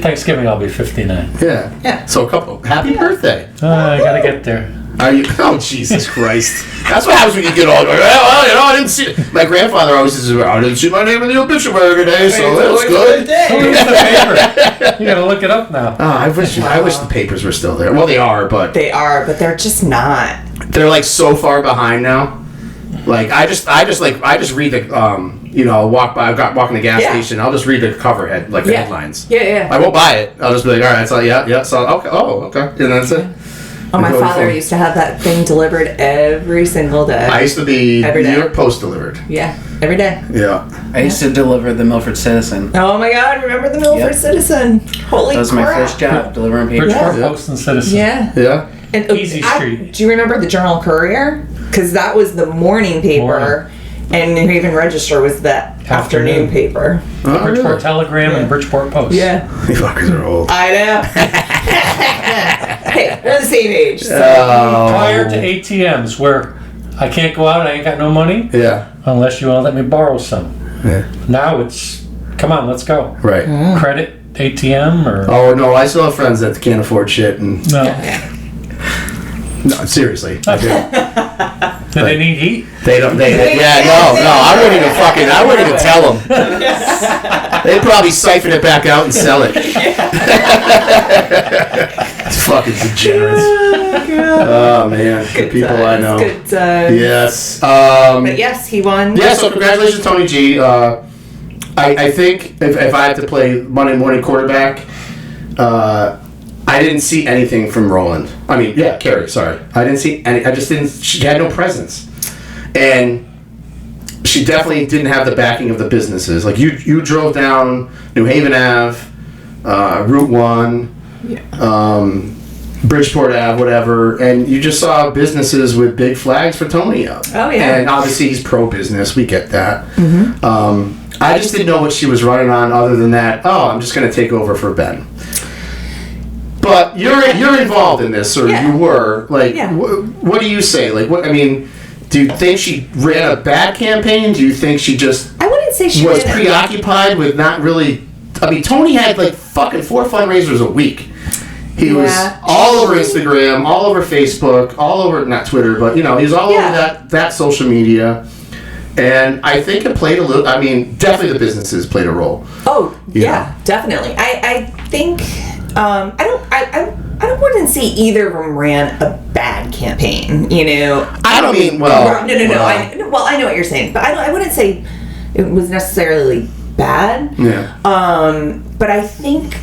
Thanksgiving, I'll be 59. Yeah. So happy birthday. I gotta get there. Are you? Oh, Jesus Christ. That's what happens when you get older. I didn't see it. My grandfather always says, I didn't see my name in the obituary today, so that's good. Who reads the paper? You gotta look it up now. Oh, I wish the papers were still there. Well, they are, but they're just not. They're like so far behind now. Like I just read the I'll walk in the gas station. I'll just read the cover the headlines. Yeah. I won't buy it. I'll just be like, all right, so yeah. So okay. Oh, okay. And that's it. Oh, my father used to have that thing delivered every single day. I used to be New York Post delivered. Yeah, every day. Yeah. I used to deliver the Milford Citizen. Oh my God! Remember the Milford Citizen? Holy crap! That was my first job, delivering papers. Bridgeport Post and Citizen. Yeah. And Easy Street. Do you remember the Journal Courier? Because that was the morning paper, and New Haven Register was the afternoon paper. Oh, Bridgeport Telegram and Bridgeport Post. Yeah. You fuckers are old. I know. Hey, we're the same age. So. Prior to ATMs, where I can't go out, I ain't got no money. Yeah. Unless you want to let me borrow some. Yeah. Now it's, come on, let's go. Right. Credit, ATM, or. Oh no, I still have friends that can't afford shit and. No, seriously. I do. Do they need heat? They don't. No. I wouldn't even tell them. They'd probably siphon it back out and sell it. It's fucking degenerates. Oh man, good people I know. Good times. Yes. But yes, he won. Yeah. So congratulations, Tony G. I think if I had to play Monday morning quarterback, I didn't see anything from Roland. I mean, Carrie, sorry. I didn't see any. She had no presence. And she definitely didn't have the backing of the businesses. Like, you drove down New Haven Ave, Route 1. Yeah. Bridgeport Ave, whatever, and you just saw businesses with big flags for Tony up. Oh, yeah. And obviously he's pro-business, we get that. I just didn't know what she was running on other than that, I'm just going to take over for Ben. But you're involved in this, or you were. Like, what do you say? Like, what? I mean, do you think she ran a bad campaign? Do you think she just... I wouldn't say she was preoccupied with not really... I mean, Tony had like fucking 4 fundraisers a week. He was all over Instagram, all over Facebook, all over, not Twitter, but, he was all over that social media. And I think it played a little, I mean, definitely the businesses played a role. Oh, yeah, definitely. I think, I wouldn't say either of them ran a bad campaign, I don't mean, well. No. I know what you're saying, but I wouldn't say it was necessarily bad. Yeah. But I think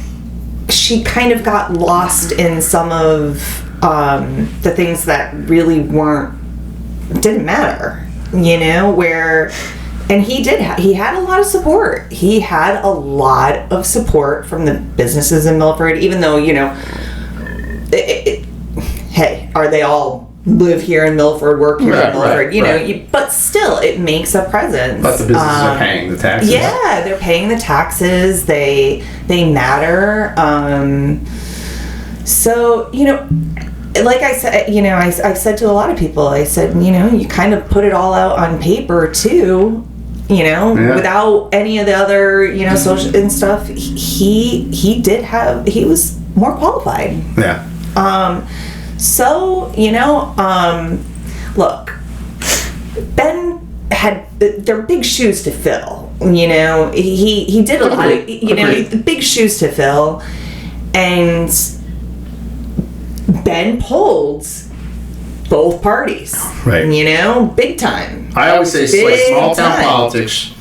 she kind of got lost in some of the things that really didn't matter, where, and he had a lot of support. He had a lot of support from the businesses in Milford, even though, hey, are they all live here in Milford, work here in Milford, but still, it makes a presence. But the businesses are paying the taxes. Yeah, they're paying the taxes. They matter. So, like I said, I've said to a lot of people, I said, you kind of put it all out on paper too, without any of the other, social and stuff. He was more qualified. Yeah. So, look, Ben they're big shoes to fill, he did a lot of, big shoes to fill, and Ben pulled both parties, right? Big time. I always say small town politics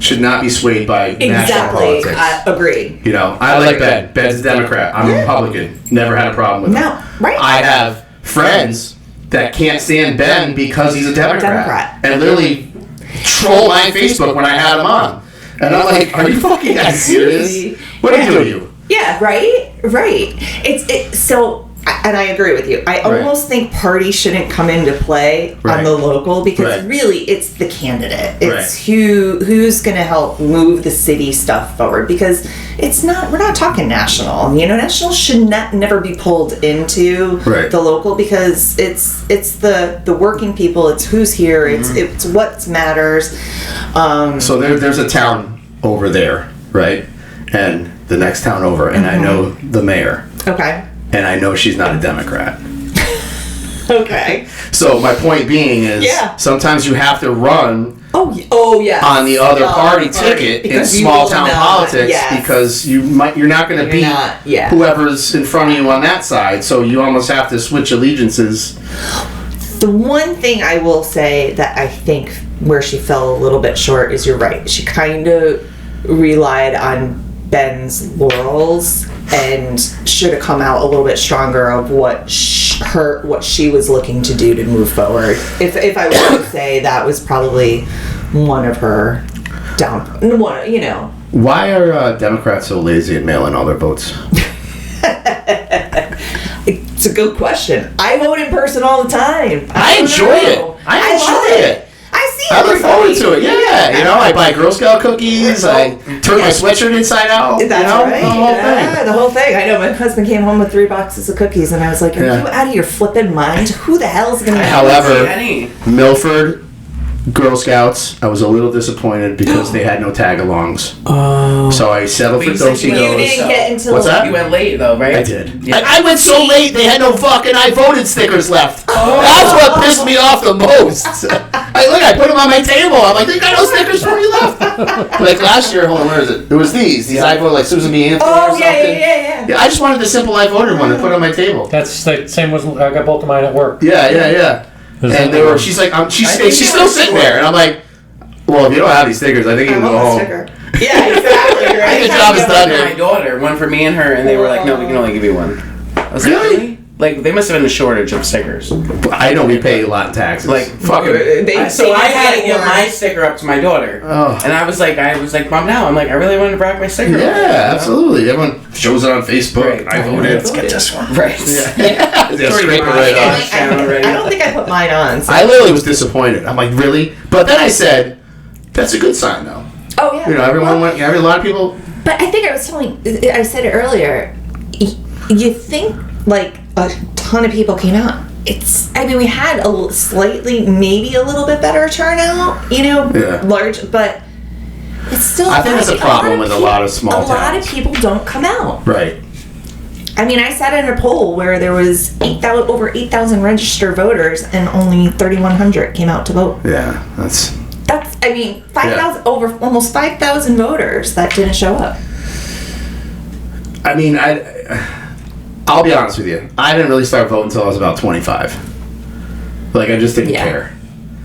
should not be swayed by national politics. I agree. I like Ben. Ben's a Democrat. I'm a Republican. Never had a problem with him. No, right. I have friends that can't stand Ben because he's a Democrat. And literally troll my Facebook when I had him on. And I'm like, are you fucking guys serious? What do I do to you? Yeah, right. So, and I agree with you. I almost think party shouldn't come into play on the local, because really it's the candidate. It's who's going to help move the city stuff forward, because we're not talking national. National should never be pulled into the local, because it's the working people. It's who's here. It's what matters. So there's a town over there, right? And the next town over, and I know the mayor. Okay. And I know she's not a Democrat. Okay. So my point being is, sometimes you have to run on the other party ticket in small town politics, because you're not going to beat whoever's in front of you on that side. So you almost have to switch allegiances. The one thing I will say that I think where she fell a little bit short is, you're right. She kind of relied on Ben's laurels and should have come out a little bit stronger of what she was looking to do to move forward. If I were to say, that was probably one of her Why are Democrats so lazy at mailing all their votes? It's a good question. I vote in person all the time. I enjoy it. I enjoy it. I look forward to it. Yeah, I buy Girl Scout cookies. I turn my sweatshirt inside out. That's right. The whole thing. I know. My husband came home with 3 boxes of cookies, and I was like, "Are you out of your flippin' mind? Who the hell's gonna?" However, Milford Girl Scouts, I was a little disappointed because they had no tag-alongs. Oh. So I settled for Dos-y-Dos. You didn't get until... What's that? You went late, though, right? I did. Yeah. I went so late, they had no fucking I voted stickers left. Oh. That's what pissed me off the most. I put them on my table. I'm like, they got no stickers for me left. Like last year, hold on, where is it? It was these I voted, like Susan B. Anthony or something. Yeah. I just wanted the simple I voted one to put on my table. That's the same as I got both of mine at work. Yeah. And she's like, she's still sitting there, and I'm like, well, if you don't have these stickers, I think you can go home. Yeah, exactly. Right. The job is done here. My daughter, one for me and her, and they were like, no, we can only give you one. I was really? Like, they must have been a shortage of stickers. I know we pay a lot in taxes. Like, fucking. So I had to give my sticker up to my daughter. Oh. And I was like, Mom, now. I'm like, I really wanted to brag my sticker. Yeah, absolutely. Everyone shows it on Facebook. Right. I voted. Let's get this one. Right. Yeah. Just scrape it right off. I don't think I put mine on. So. I literally was disappointed. I'm like, really? But then I said, that's a good sign, though. Oh yeah. You know, everyone went. A lot of people. But I think I said it earlier. You think like A ton of people came out. We had maybe a little bit better turnout, large, but it's still. I think that's a problem with a lot of small towns. A lot of people don't come out. Right. I sat in a poll where there was over 8,000 registered voters and only 3,100 came out to vote. Yeah, that's 5,000 over almost 5,000 voters that didn't show up. I'll be honest with you. I didn't really start voting until I was about 25. Like, I just didn't care.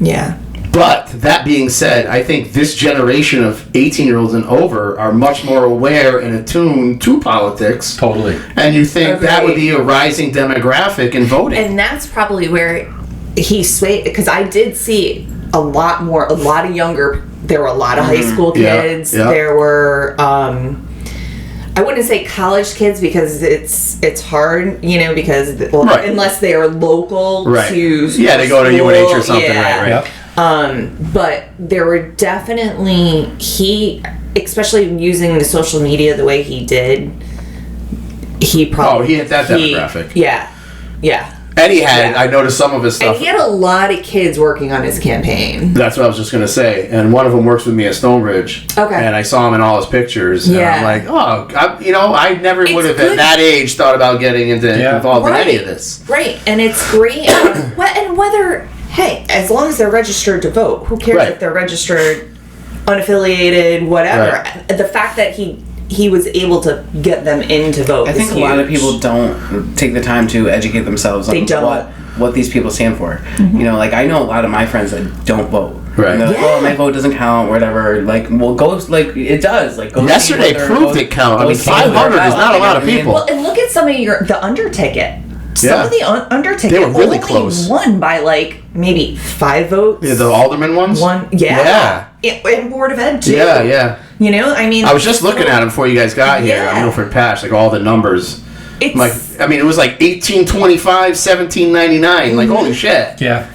Yeah. But that being said, I think this generation of 18-year-olds and over are much more aware and attuned to politics. Totally. And you think that would be a rising demographic in voting. And that's probably where he swayed, because I did see a lot of younger. There were a lot of high school kids. Yeah. There were. I wouldn't say college kids because it's hard, because unless they are local to they go to UNH or something, right? Yep. But there were definitely especially using the social media the way he did. He probably he hit that demographic. Yeah. And he had, I noticed some of his stuff. And he had a lot of kids working on his campaign. That's what I was just going to say. And one of them works with me at Stonebridge. Okay. And I saw him in all his pictures. Yeah. And I'm like, I never would have at that age thought about getting involved in any of this. Right. And it's great. and whether, as long as they're registered to vote, who cares if they're registered, unaffiliated, whatever. Right. The fact that he was able to get them in to vote. I think a lot of people don't take the time to educate themselves on what these people stand for. Mm-hmm. I know a lot of my friends that don't vote. Right. And they're like, my vote doesn't count, whatever. Like, well, go, it does. Like, go. Yesterday proved it count. 500 is not a lot of people. Well, and look at some of the under ticket. Some of the under ticket they were really only close. Won by maybe 5 votes. Yeah, the alderman ones? Yeah. And Board of Ed too. Yeah. I was just looking at them before you guys got here on Milford Patch, all the numbers. It was 1825, 1799. Like, holy shit. Yeah.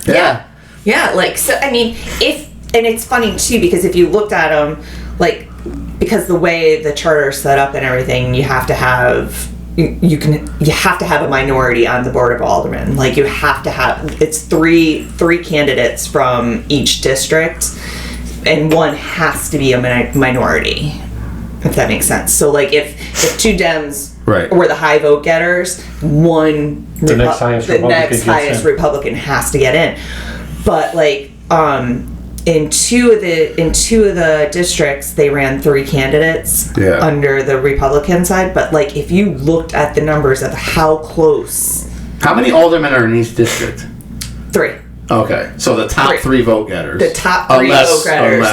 Yeah, and it's funny too, because if you looked at them, because the way the charter is set up and everything, you have to have a minority on the Board of Aldermen. You have to have, it's three candidates from each district, and one has to be a minority, if that makes sense. So if 2 Dems were the high vote getters, the next highest Republican has to get in. But in two of the districts, they ran 3 candidates under the Republican side. But if you looked at the numbers of how close, how many aldermen are in each district? 3. Okay, so the top 3 vote getters. The top 3 vote getters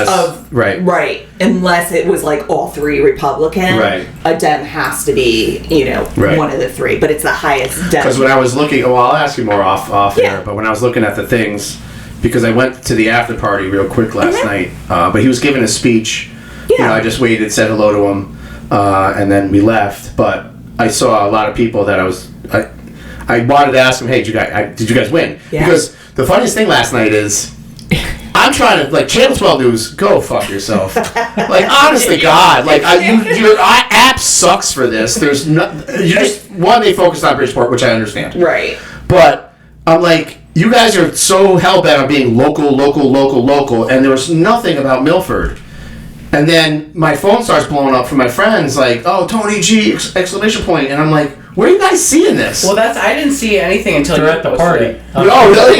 right. Unless it was all 3 Republican. Right. A Dem has to be one of the 3, but it's the highest Dem. Because when I was looking, I'll ask you more off air. But when I was looking at the things, because I went to the after party real quick last night, but he was giving a speech. Yeah. I just waited, said hello to him, and then we left. But I saw a lot of people that I wanted to ask them, hey, did you guys win? Yeah. Because the funniest thing last night is, I'm trying to, Channel 12 News, go fuck yourself. Honest to God, your app sucks for this. There's no, they focused on Bridgeport, which I understand. Right. But I'm you guys are so hell-bent on being local, and there was nothing about Milford. And then my phone starts blowing up from my friends, oh, Tony G, exclamation point. And I'm where are you guys seeing this? Well, I didn't see anything until they're at the party. Oh, really?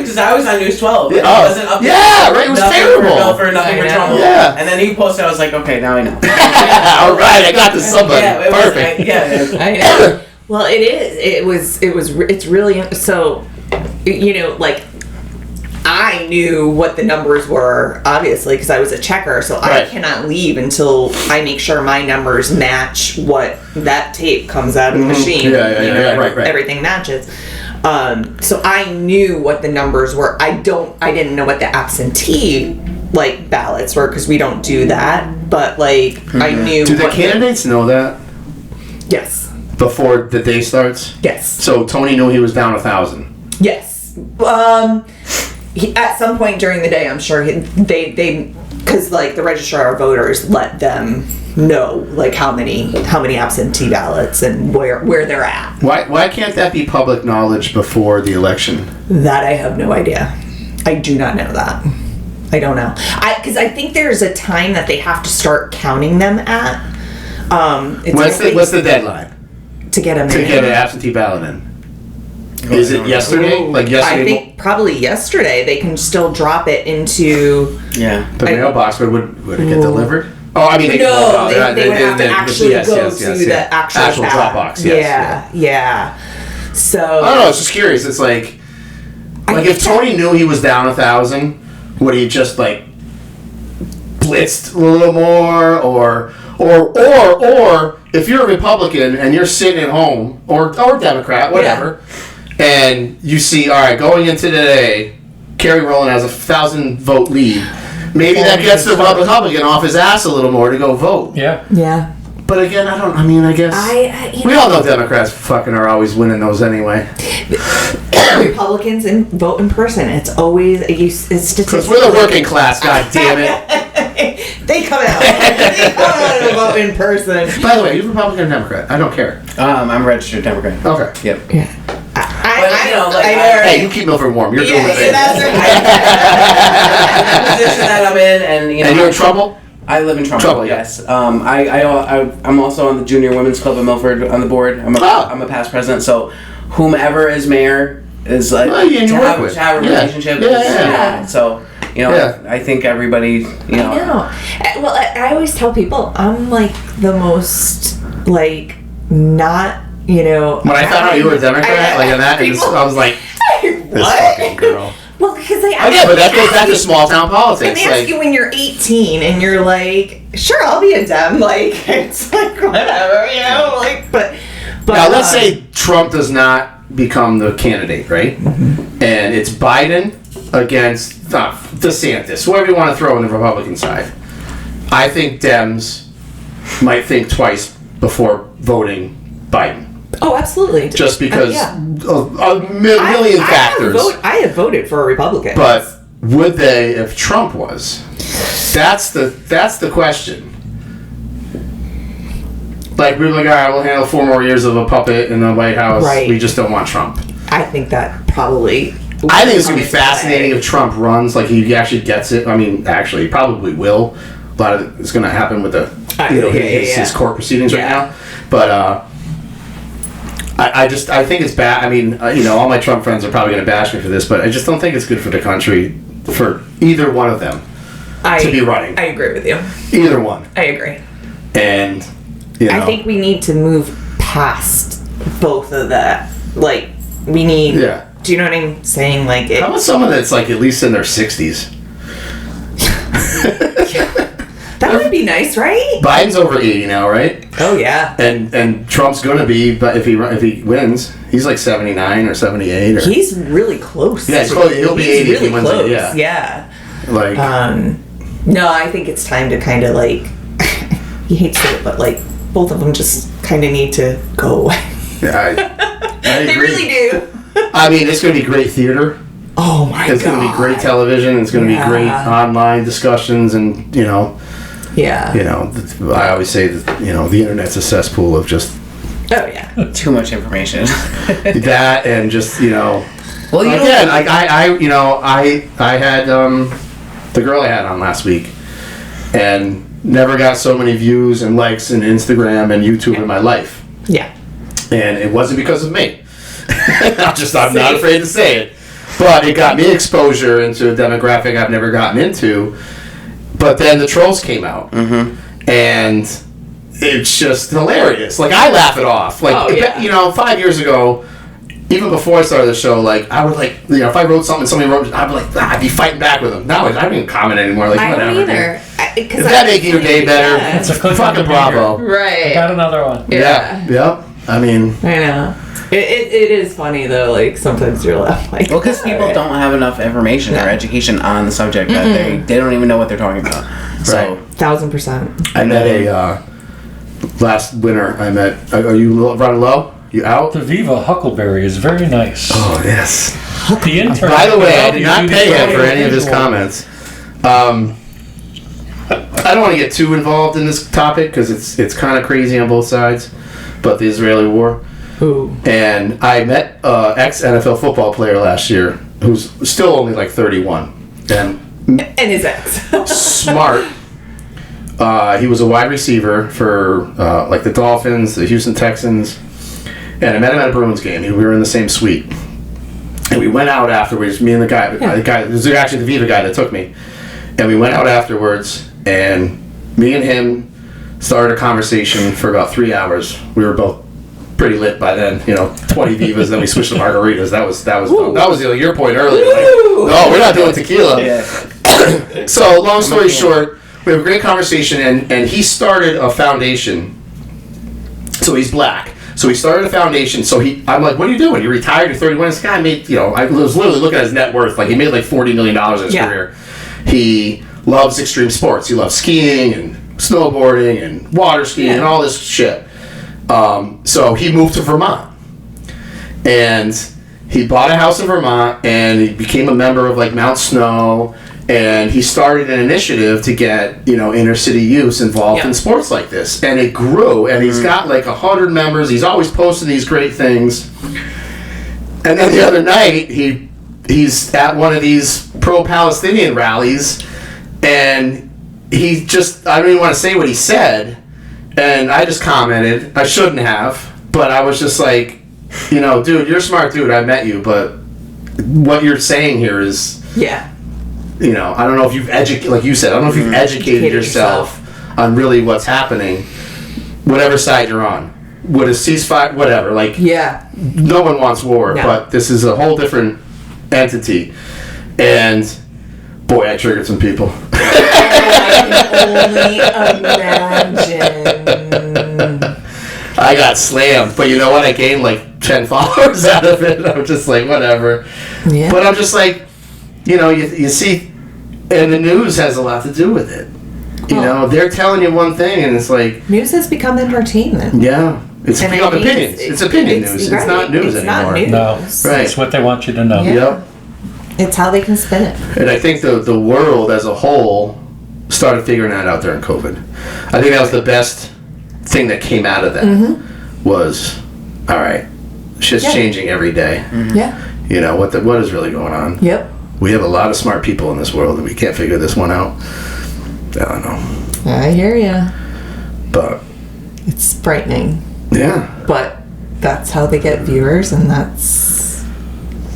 Because I was on News 12. It wasn't up it was terrible. For Milford, nothing for Trumbull. Yeah. And then he posted, I was like, okay, now I know. All right, I got to somebody. Perfect. I know. Well, it is. It's really, so, I knew what the numbers were, obviously, because I was a checker, so I cannot leave until I make sure my numbers match what that tape comes out of the machine. Right. Everything matches. So I knew what the numbers were. I didn't know what the absentee ballots were because we don't do that. But I knew. Do the candidates know that? Yes. Before the day starts? Yes. So Tony knew he was down 1,000. Yes. At some point during the day, I'm sure they because the registrar of voters let them know how many absentee ballots and where they're at. Why can't that be public knowledge before the election? That I have no idea. I do not know that. I don't know. Because I think there's a time that they have to start counting them at. What's the deadline to get them to get an absentee ballot in? Is it yesterday? Yesterday? I think probably yesterday. They can still drop it into the mailbox. But would it get delivered? Oh, I mean, they would have to actually go to the actual drop box. Yeah. So I don't know. I was just curious. It's if Tony knew he was down 1,000, would he just blitzed a little more, or if you're a Republican and you're sitting at home or Democrat, whatever, and you see, all right, going into today, Kerry Rowland has a 1,000 vote lead. Maybe that gets the Republican off his ass a little more to go vote. Yeah. But again, I guess we all know Democrats fucking are always winning those anyway. Republicans vote in person. It's always it's because we're the working class. God damn it. They come out and vote in person. By the way, you Republican or Democrat? I don't care. I'm a registered Democrat. Okay. Yep. Yeah. Hey, you keep Milford warm. You're doing it. That's right. The position that I'm in, and you're in trouble. I live in Trumbull. Yes. I'm also on the Junior Women's Club of Milford on the board. I'm a past president, so whomever is mayor is to have a relationship. Yeah. So I think everybody. I know. Well, I always tell people I'm the most not. When I found out you were a Democrat, I was like, this fucking girl. Well, because they but that goes back to small town politics. And they ask you when you're 18 and you're sure, I'll be a Dem. It's whatever, but now let's say Trump does not become the candidate, right? Mm-hmm. And it's Biden against DeSantis, whoever you want to throw in the Republican side. I think Dems might think twice before voting Biden. Oh, absolutely. Just because a million factors. I have voted for a Republican. But would they if Trump was? That's the question. We're all right, we'll handle 4 more years of a puppet in the White House. Right. We just don't want Trump. I think that probably. I think it's going to be fascinating if Trump runs, he actually gets it. I mean, actually, he probably will. A lot of it's going to happen with his court proceedings right now. But I think it's bad. I mean, all my Trump friends are probably going to bash me for this, but I just don't think it's good for the country for either one of them to be running. I agree with you. Either one. I agree. And, I think we need to move past both of that. We need... Yeah. Do you know what I'm saying? How about someone that's, at least in their 60s? That would be nice, right? Biden's over 80 now, right? Oh yeah. And Trump's going to be, but if he wins, he's 79 or 78. He's really close. Yeah, he'll be 80 really if he wins close. it. Yeah. No, I think it's time to kind of he hates it, but both of them just kind of need to go away. Yeah, I agree. They really do. I mean, it's going to be great theater. Oh my god. It's going to be great television. It's going to be great online discussions and, Yeah. I always say that, the internet's a cesspool of just... Oh, yeah. Too much information. That and just, Well, again, I had the girl I had on last week and never got so many views and likes on Instagram and YouTube in my life. Yeah. And it wasn't because of me. I'm not afraid to say it. But it got me exposure into a demographic I've never gotten into. But then the trolls came out. Mm-hmm. And it's just hilarious. I laugh it off. 5 years ago, even before I started the show, like, I would, like, you know, if I wrote something, somebody wrote, I'd be like, I'd be fighting back with them. Now, I don't even comment anymore. Like, I whatever. don't either. If that making your day better, Yeah. It's a click on fucking the bravo. meter. Right. Got another one. Yeah. Yep. I mean, I know. It is funny though. Like sometimes you're like, Well, because people don't have enough information or education on the subject that they don't even know what they're talking about. So, 1000%. I met a, last winter, are you running low? You out? The Viva Huckleberry is very nice. Oh, yes. The intern. By the way, I did You not do pay the him for any of his visual. comments. I don't want to get too involved in this topic because it's kind of crazy on both sides, but the Israeli war. Ooh. And I met ex-NFL football player last year who's still only like 31 and And his ex. smart. He was a wide receiver for like the Dolphins, the Houston Texans, and I met him at a Bruins game. We were in the same suite, and we went out afterwards. Me and the guy, this was actually the Viva guy that took me, and we went out afterwards, and me and him started a conversation for about 3 hours. We were both pretty lit by then, 20 Vivas, then we switched to margaritas. That was your point earlier. Like, no, we're not doing tequila. yeah. So, long story short, we have a great conversation, and he started a foundation. So he's black. So he started a foundation. So I'm like, what are you doing? You're retired. You're 31. This guy made, I was literally looking at his net worth. Like, he made like $40 million in his career. He loves extreme sports. He loves skiing and snowboarding and water skiing and all this shit. So he moved to Vermont. And he bought a house in Vermont, and he became a member of like Mount Snow. And he started an initiative to get, inner city youths involved in sports like this. And it grew, and he's got like 100 members. He's always posting these great things. And then the other night, he's at one of these pro-Palestinian rallies, and he just, I don't even want to say what he said. And I just commented. I shouldn't have, but I was just like, dude, you're a smart dude. I met you, but what you're saying here is... Yeah. I don't know if you've educated, like you said, I don't know if you've educated yourself on really what's happening, whatever side you're on. What is ceasefire, whatever. Like, no one wants war, but this is a whole different entity. And, boy, I triggered some people. I can only imagine. I got slammed, but you know what? I gained like 10 followers out of it. I'm just like, whatever. Yeah. But I'm just like, you see, and the news has a lot to do with it. They're telling you one thing, and it's like... News has become entertainment. Yeah. It's And become opinions. It's opinion news. It's not news it's anymore. Not news. No. Right. It's what they want you to know. Yeah. Yep. It's how they can spin it. And I think the world as a whole started figuring that out during COVID. I think that was the best thing that came out of that was, all right, shit's changing every day. Yeah. What is really going on? Yep. We have a lot of smart people in this world, and we can't figure this one out. I don't know. I hear ya. But, It's frightening. yeah. But that's how they get viewers, and that's...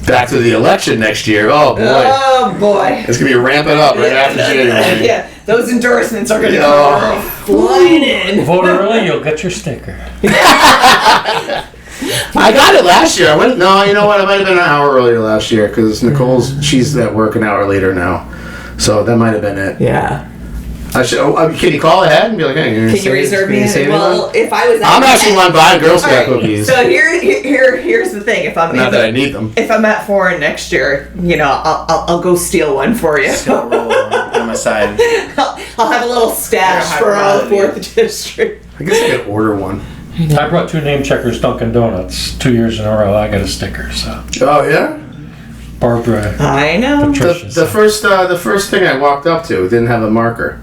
Back to the election next year. Oh, boy. Oh, boy. It's going to be ramping up right after January. Yeah, those endorsements are going to Oh. come flying in. Vote early, you'll get your sticker. I got it last year. No, you know what? I might have been an hour earlier last year because she's at work an hour later now. So that might have been it. Yeah. I should. Can you call ahead and be like, hey, Can you reserve me? Well, if I was... I'm actually one buying Girl Scout cookies. So here's the thing. If I'm Not that I need them. If I'm at foreign next year, I'll go steal one for you. Still roll on my side. I'll have a little stash for all the 4th District. I guess I could order one. I brought 2 name checkers Dunkin' Donuts 2 years in a row. I got a sticker, so. Oh yeah. Barbara. I know. Patricia. The first thing I walked up to didn't have a marker.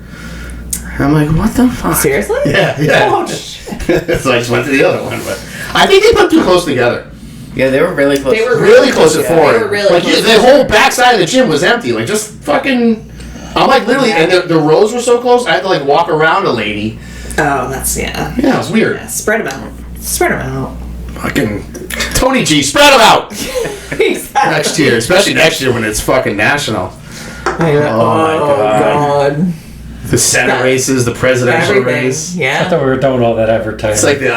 I'm like, what the fuck? Seriously? Yeah. Oh shit. So I just went to the other one, but I think they put too close together. Yeah, they were really close. They were Really close at They four. were really like close. the whole backside of the gym was empty. Like just fucking. I'm like literally, and the rows were so close. I had to like walk around a lady. Oh, that's Yeah, it was weird. Yeah, spread them out. Spread them out. Fucking Tony G, spread them out Exactly. next year, especially next year when it's fucking national. Oh my god. The Senate races, the presidential Everything. race. I Yeah. thought we were doing all that advertising. It's like the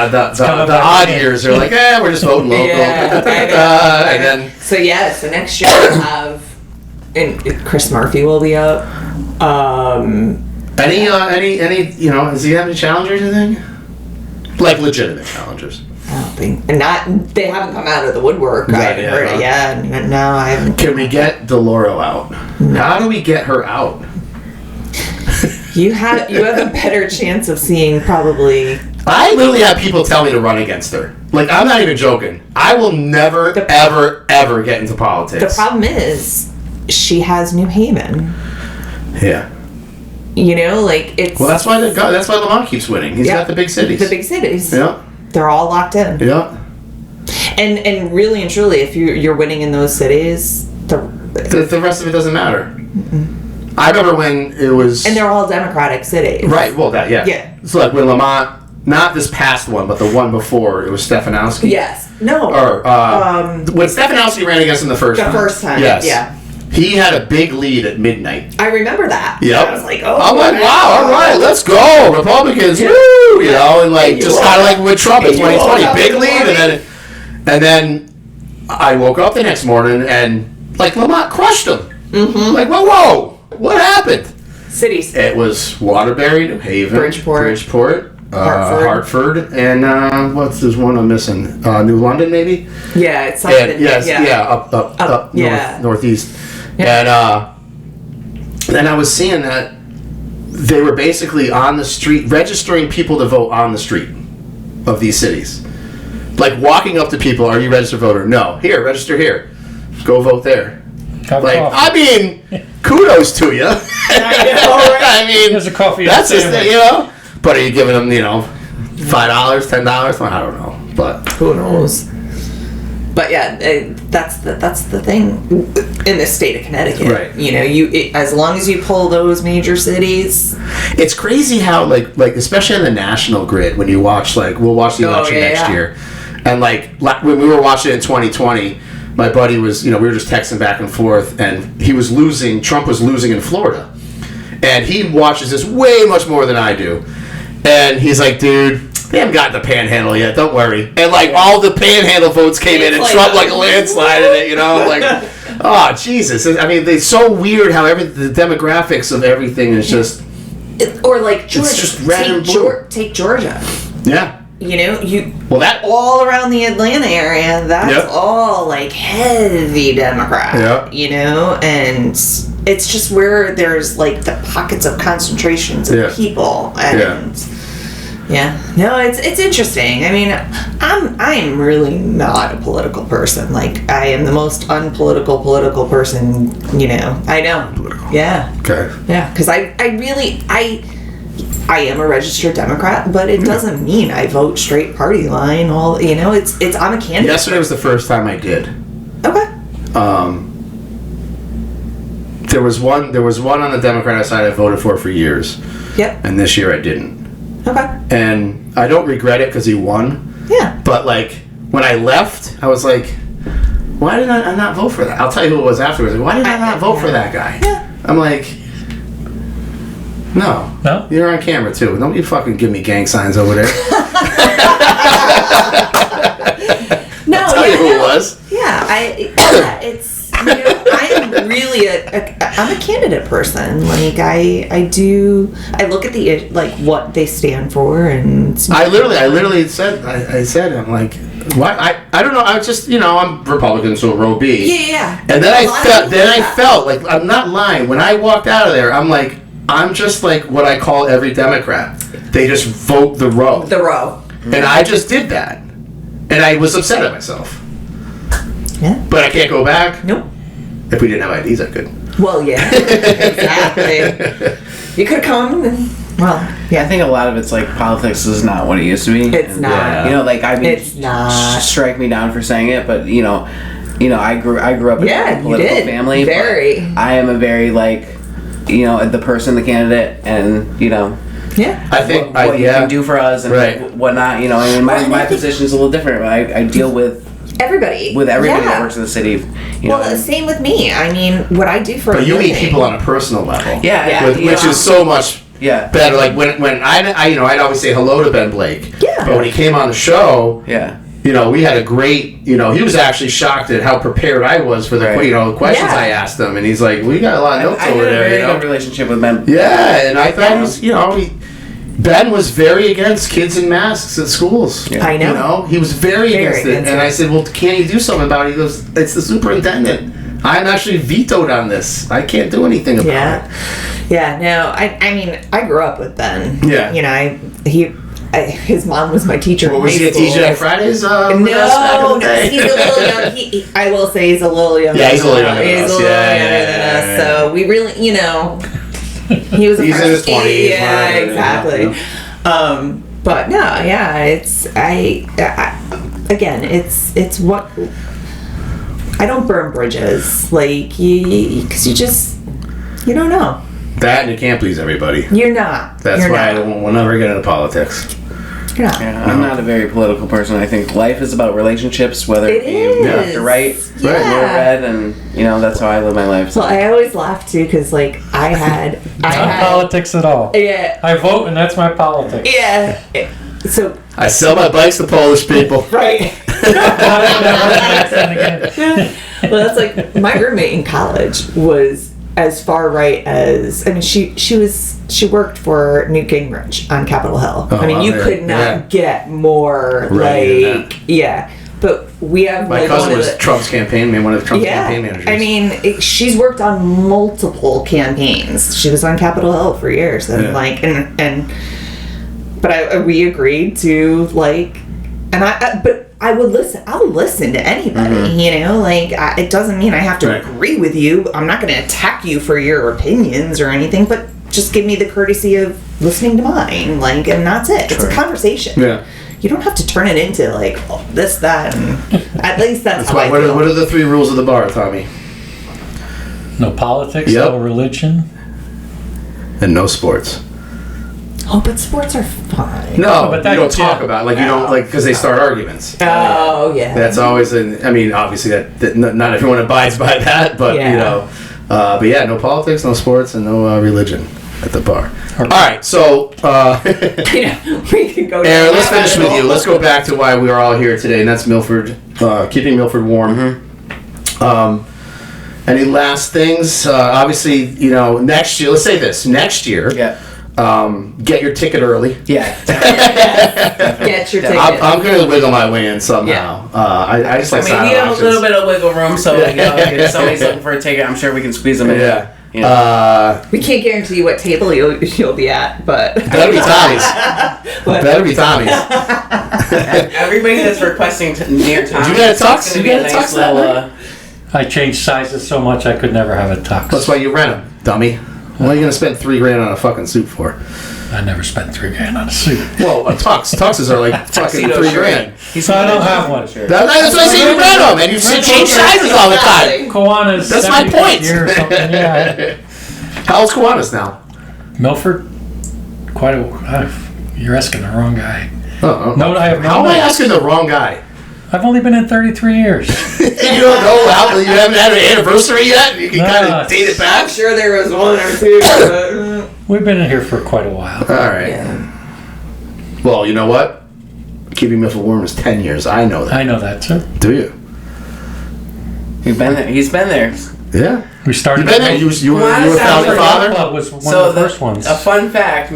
coming back odd in. years are like, we're just voting local. Yeah, And then So next year we'll have, and Chris Murphy will be up. any does he have any challengers? You think? Like legitimate challengers. I don't think, and they haven't come out of the woodwork. I Right, haven't yeah, heard it yet. No, I haven't. Can we get Deloro out? How do we get her out? You have a better chance of seeing probably. I literally have people tell me to run against her. Like, I'm not even joking. I will never, ever get into politics. The problem is, she has New Haven. Yeah. You know, like it's. Well, that's why Lamont keeps winning. He's got the big cities. The big cities. Yeah. They're all locked in. Yeah. And really and truly, if you're winning in those cities, The rest of it doesn't matter. I remember when it was. and they're all Democratic cities. Right. Well, that yeah. Yeah. So like when Lamont, not this past one, but the one before, it was Stefanowski. Yes. No. Or when Stefanowski ran against him the first time. Yes. Yeah. He had a big lead at midnight. I remember that. Yep. I was like, oh. I'm like, wow, all right, let's go, Republicans, woo, you know, and like just kind of like with Trump in 2020, big lead, and then I woke up the next morning and like Lamont crushed him. Mm-hmm. Like, whoa, what happened? Cities. It was Waterbury, New Haven, Bridgeport, Hartford, and there's one I'm missing, New London maybe. Yeah, it's something. And up yeah. northeast. Yeah. And then I was seeing that they were basically on the street, registering people to vote on the street of these cities. Like walking up to people, are you a registered voter? No. Here, register here. Go vote there. I mean, kudos to you. I mean, Here's a coffee. that's just the, But are you giving them, $5, $10? Well, I don't know. But Who knows? But yeah, that's the thing in the state of Connecticut. Right. As long as you pull those major cities. it's crazy how like especially on the national grid when you watch we'll watch the election next year, and when we were watching it in 2020, my buddy was we were just texting back and forth, and Trump was losing in Florida, and he watches this way much more than I do, and he's like, dude, they haven't gotten the panhandle yet, don't worry. And all the panhandle votes came in and Trump landslided it, oh Jesus. I mean, it's so weird how the demographics of everything is just Or like Georgia. It's just red and blue. Take Georgia. Yeah. That all around the Atlanta area, that's all heavy Democrat. Yeah. And it's just where there's the pockets of concentrations of people, and no, it's interesting. I mean, I'm really not a political person. I am the most unpolitical political person. I know. Political. Yeah. Okay. Yeah, because I am a registered Democrat, but it doesn't mean I vote straight party line. It's I'm a candidate. Yesterday was the first time I did. Okay. There was one on the Democratic side I voted for years. Yep. And this year I didn't. Okay. And I don't regret it because he won. Yeah. But when I left, I was like, why did I not vote for that? I'll tell you who it was afterwards. Why did I not vote for that guy? Yeah. I'm like, no. You're on camera too. Don't you fucking give me gang signs over there. No. I'll tell you who it was. Yeah. It's. I'm really I'm a candidate person. I look at the what they stand for, and I literally said I'm like, why? I don't know. I was just I'm Republican, so row B. Yeah. And then I felt like I'm not lying. When I walked out of there, I'm like, I'm just like what I call every Democrat. They just vote the row. The row. And I just did that, and I was upset at myself. Yeah. But I can't go back. Nope. If we didn't have IDs, I could. Well, yeah. Exactly. You could come and, I think a lot of it's politics is not what it used to be. It's not. It's not. Strike me down for saying it, but I grew up in a political family. Very. I am a very the person, the candidate, and Yeah. I think what you can do for us and whatnot. My position is a little different. I deal with everybody that works in the city. Same with me. I mean, what I do for But you meet people on a personal level. Yeah. Which is so much Yeah. Ben, like when I'd always say hello to Ben Blake. Yeah. But when he came on the show, Yeah. we had a great, he was actually shocked at how prepared I was for the, Right. the questions Yeah. I asked him, and he's like, "We got a lot of notes I over had a there." very good relationship with Ben. Yeah, and I thought it was, Ben was very against kids in masks at schools. Yeah. I know. He was very against it. against And it. I said, "Well, can't you do something about it?" He goes, "It's the superintendent. I'm actually vetoed on this. I can't do anything about Yeah. it." Yeah, no, I mean, I grew up with Ben. Yeah. His mom was my teacher. What in was high he at school. TGI Fridays? With us back in No, the day? he's a little young. I will say he's a little younger. Yeah, he's a little younger than He's us. a little Yeah, younger than yeah, us. yeah. So we really, he was. He's in his 20s. Yeah, whatever, exactly. yeah. But no, yeah, again, it's what I don't burn bridges, like because you don't know. That and you can't please everybody. You're not. That's You're why not. we'll never get into politics. You're not. Yeah, I'm not a very political person. I think life is about relationships, whether It you is. left or right, Yeah. or red, and that's how I live my life. So. Well, I always laugh too because like I had Not politics at all. yeah I vote, and that's my politics. yeah so I sell my bikes to Polish people. right. Again. Well, that's like my roommate in college was as far right as she worked for Newt Gingrich on Capitol Hill. Oh, I mean, you yeah, could not yeah. get more Right, like yeah. But we have My like cousin one of was the, Trump's one of Trump's campaign managers. I mean, she's worked on multiple campaigns. She was on Capitol Hill for years, and Yeah. but we agreed to like, but I would listen. I'll listen to anybody. Mm-hmm. It doesn't mean I have to Right. agree with you. I'm not going to attack you for your opinions or anything, but just give me the courtesy of listening to mine. And that's it. It's a conversation. Yeah. You don't have to turn it into this, that, and at least that's how What I are, feel. what are the 3 rules of the bar, Tommy? No politics, Yep. no religion. And no sports. Oh, but sports are fine. No, but you that- don't talk yeah. about it. You don't because they start arguments. Oh, yeah. That's always obviously that not everyone abides by that, but Yeah. but yeah, no politics, no sports, and no religion at the bar. All right, so We can go Aaron, down let's that finish with rabbit you. hole. Let's go back to why we are all here today, and that's Milford, keeping Milford warm. Any last things? Obviously, next year. Let's say this: next year, Yeah. get your ticket early. Yeah. Get your ticket. I'm going to wiggle my way in somehow. I just like We silent have a auctions. little bit of wiggle room, so if somebody's looking for a ticket, I'm sure we can squeeze them in. Yeah. Yeah. We can't guarantee you what table you'll be at, but Better be Tommy's. Better be Tommy's. Everybody that's requesting near time. You got a tux? it's gonna You be a got a nice tux that little, night? I changed sizes so much I could never have a tux. That's why you rent them, dummy. What are you going to spend $3,000 on a fucking suit for? I never spent $3,000 on a suit. Well, a tux. Tuxes are like fucking tuxedo $3,000. He's So I don't have one. That's why I say you rent them, and you change sizes all the time. Kiwanis. That's my point. Year or something. Yeah. How old's Kiwanis now? Milford. You're asking the wrong guy. Oh, No, I have no How am I idea. asking the wrong guy? I've only been in 33 years. You don't know how you haven't had an anniversary yet? You can kind Nah. of date it I'm back? sure there was one or two. But, We've been in here for quite a while. All right. yeah. Well, you know what? Keeping Milford warm is 10 years. I know that. I know that too. Do you? He's been there. He's been there. Yeah. We started. You been there? You were a founding father? Club was one So of the first ones. A fun fact: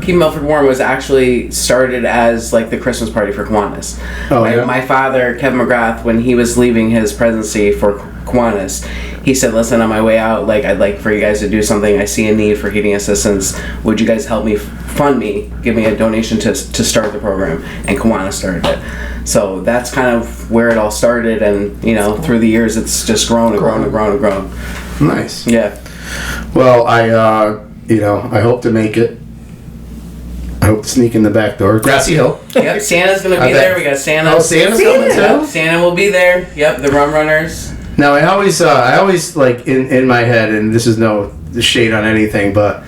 Keep Milford Warm was actually started as like the Christmas party for Kiwanis. Oh, yeah? My father, Kevin McGrath, when he was leaving his presidency for Kiwanis, he said, "Listen, on my way out, I'd like for you guys to do something. I see a need for heating assistance. Would you guys help me fund me? Give me a donation to start the program?" And Kiwanis started it. So that's kind of where it all started, and through the years, it's just grown and grown and grown and grown. Nice. Yeah. Well, I hope to make it. I hope to sneak in the back door. Grassy Hill. Yep. Santa's gonna I be bet. there. We got Santa. Oh, Santa's coming Yep, too? Santa will be there. Yep. The Rum Runners. Now, I always like in my head, and this is no shade on anything, but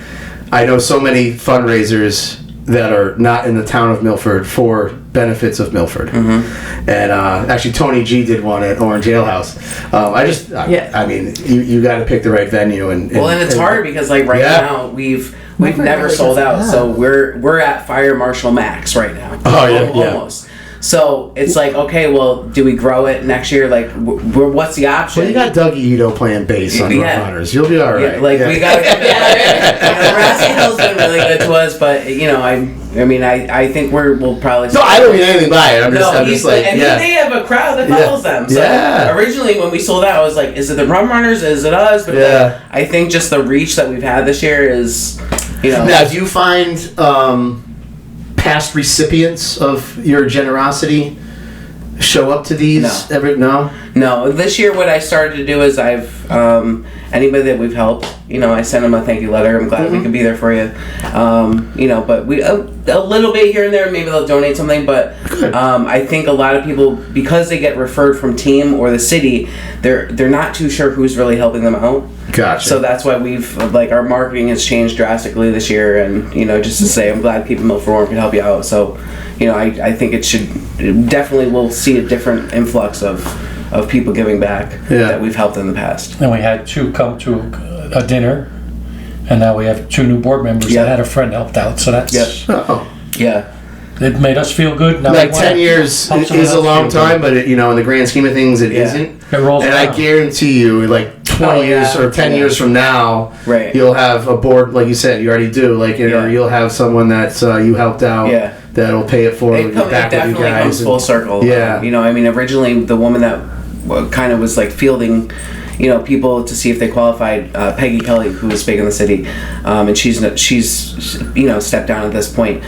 I know so many fundraisers that are not in the town of Milford for benefits of Milford. Mm-hmm. And actually, Tony G did one at Orange Ale House. I mean, you got to pick the right venue. And Well, and it's hard because right Yeah. now we've We've never really sold does out, that. so we're at Fire Marshal Max right now. Oh, yeah. Almost. So it's like, okay, well, do we grow it next year? Like, what's the option? Well, you got Dougie Ito playing bass on Yeah. Runners. You'll be all right. Yeah, like we got. Grassy Hill's been really good to us, but I think we'll probably. No, I don't mean anything by it. I'm just he's like, and yeah. they have a crowd that follows them. So Yeah. originally when we sold out, I was like, is it the Rum Runners? Is it us? But then I think just the reach that we've had this year is, Now, do you find past recipients of your generosity show up to these? No. No, this year what I started to do is I've anybody that we've helped, I send them a thank you letter. I'm glad we can be there for you. But we a little bit here and there, maybe they'll donate something. But I think a lot of people, because they get referred from team or the city, they're not too sure who's really helping them out. Gotcha. So that's why we've our marketing has changed drastically this year, and just to say I'm glad Keep It Milford Warm can help you out. So I think it definitely will see a different influx of people giving back that we've helped in the past. And we had 2 come to a dinner, and now we have 2 new board members that had a friend helped out. So that's Yeah. it made us feel good. Now Like we wanna 10 years help someone is a else long feel good. time, but in the grand scheme of things, it isn't. It rolls And I around. guarantee you, like 20 years or 10 years from now, Right. you'll have a board, like you said, you already do, or you'll have someone that you helped out that'll pay it forward. It definitely comes full circle. Yeah. Originally the woman that kind of was like fielding, people to see if they qualified, Peggy Kelly, who was big in the city, and she's stepped down at this point.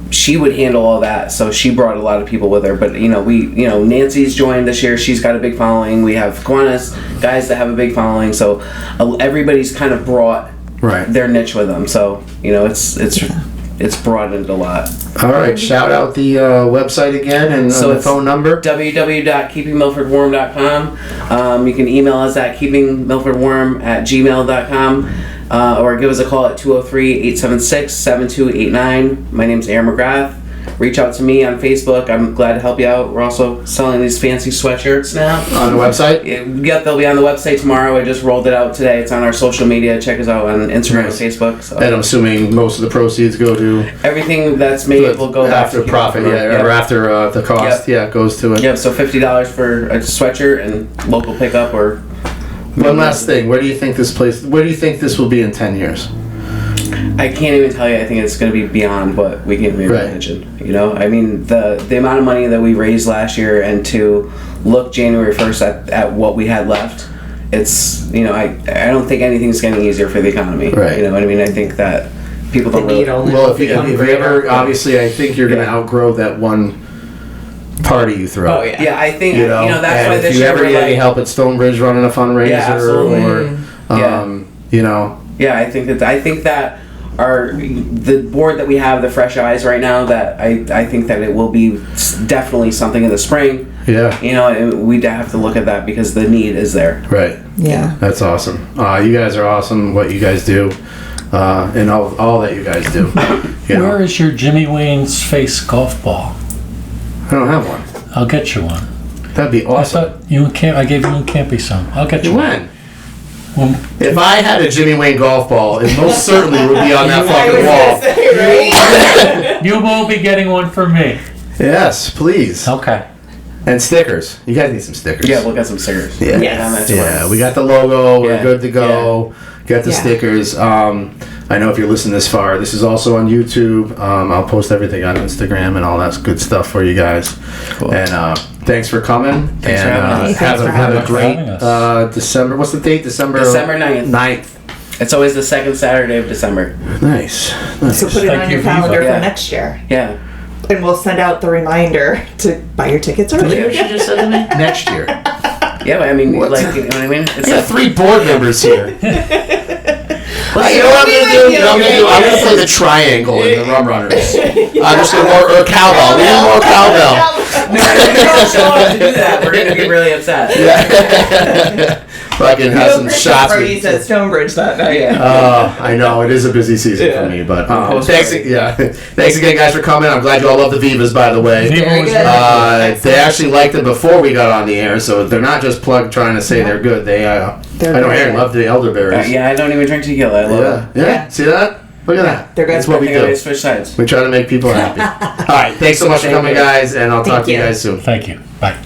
She would handle all that, so she brought a lot of people with her. But Nancy's joined this year. She's got a big following. We have Kiwanis guys that have a big following. So everybody's kind of brought their niche with them. So it's broadened a lot. All right, shout out the website again and the phone number. www.keepingmilfordwarm.com. You can email us at keepingmilfordwarm@gmail.com, or give us a call at 203-876-7289. My name's Aaron McGrath. Reach out to me on Facebook. I'm glad to help you out. We're also selling these fancy sweatshirts now. On the website? Yep, they'll be on the website tomorrow. I just rolled it out today. It's on our social media. Check us out on Instagram and Facebook. So. And I'm assuming most of the proceeds go to... Everything that's made will go back after to profit, or after the cost, goes to it. Yep, so $50 for a sweatshirt and local pickup or... One last thing. Where do you think this will be in 10 years? I can't even tell you. I think it's going to be beyond what we can even imagine. I mean, the amount of money that we raised last year, and to look January 1st at what we had left, it's, I don't think anything's getting easier for the economy. Right. You know what I mean? I think that people don't really... Well, if you ever, obviously, I think you're going to outgrow that one party you throw. Oh, yeah. Yeah, I think, that's why if this you year ever we're need any like... help at Stonebridge running a fundraiser, Yeah, I think that the board that we have, the Fresh Eyes right now, that I think that it will be definitely something in the spring. Yeah. And we'd have to look at that because the need is there. Right. Yeah. That's awesome. You guys are awesome, what you guys do, and all that you guys do. Where is your Jimmy Wayne's face golf ball? I don't have one. I'll get you one. That'd be I awesome. thought I gave you and Campy some. I'll get you one. When? Well, If I had a Jimmy Wayne golf ball, it most certainly would be on that fucking wall. you will be getting one from me. Yes, please. Okay. And stickers. You guys need some stickers. Yeah, we'll get some stickers. Yeah. Yes. Yeah, we got the logo. We're good to go. Got the stickers. I know if you're listening this far, this is also on YouTube. I'll post everything on Instagram and all that good stuff for you guys. Cool. And thanks for coming. Thanks for having us. Have a great Having us. December. What's the date? December 9th. 9th. It's always the second Saturday of December. Nice. So put it Thank on you, your calendar Viva. for next year. Yeah. And we'll send out the reminder to buy your tickets earlier. just said to me? Next year. Yeah, but I mean, What? you know what I mean? It's We have 3 board members here. You know what I'm gonna do? I'm gonna play the triangle in the Rum Runners. I'm just gonna or cowbell. We need more cowbell. No, if we don't show up to do that, we're going to be really upset. Fucking have some shots. Parties at Stonebridge that night. Yeah. I know it is a busy season for me, but thanks again, guys, for coming. I'm glad you all love the Vivas, by the way. Viva was good. They actually liked them before we got on the air, so they're not just plugged trying to say they're good. They, I know very Aaron good. loved the elderberries. Yeah, I don't even drink tequila. I love it. Yeah. See that? Look at that. They're good. That's what we I think I do. always switch sides. We try to make people happy. All right. Thanks so much for coming, guys, and I'll talk to you you. guys soon. Thank you. Bye.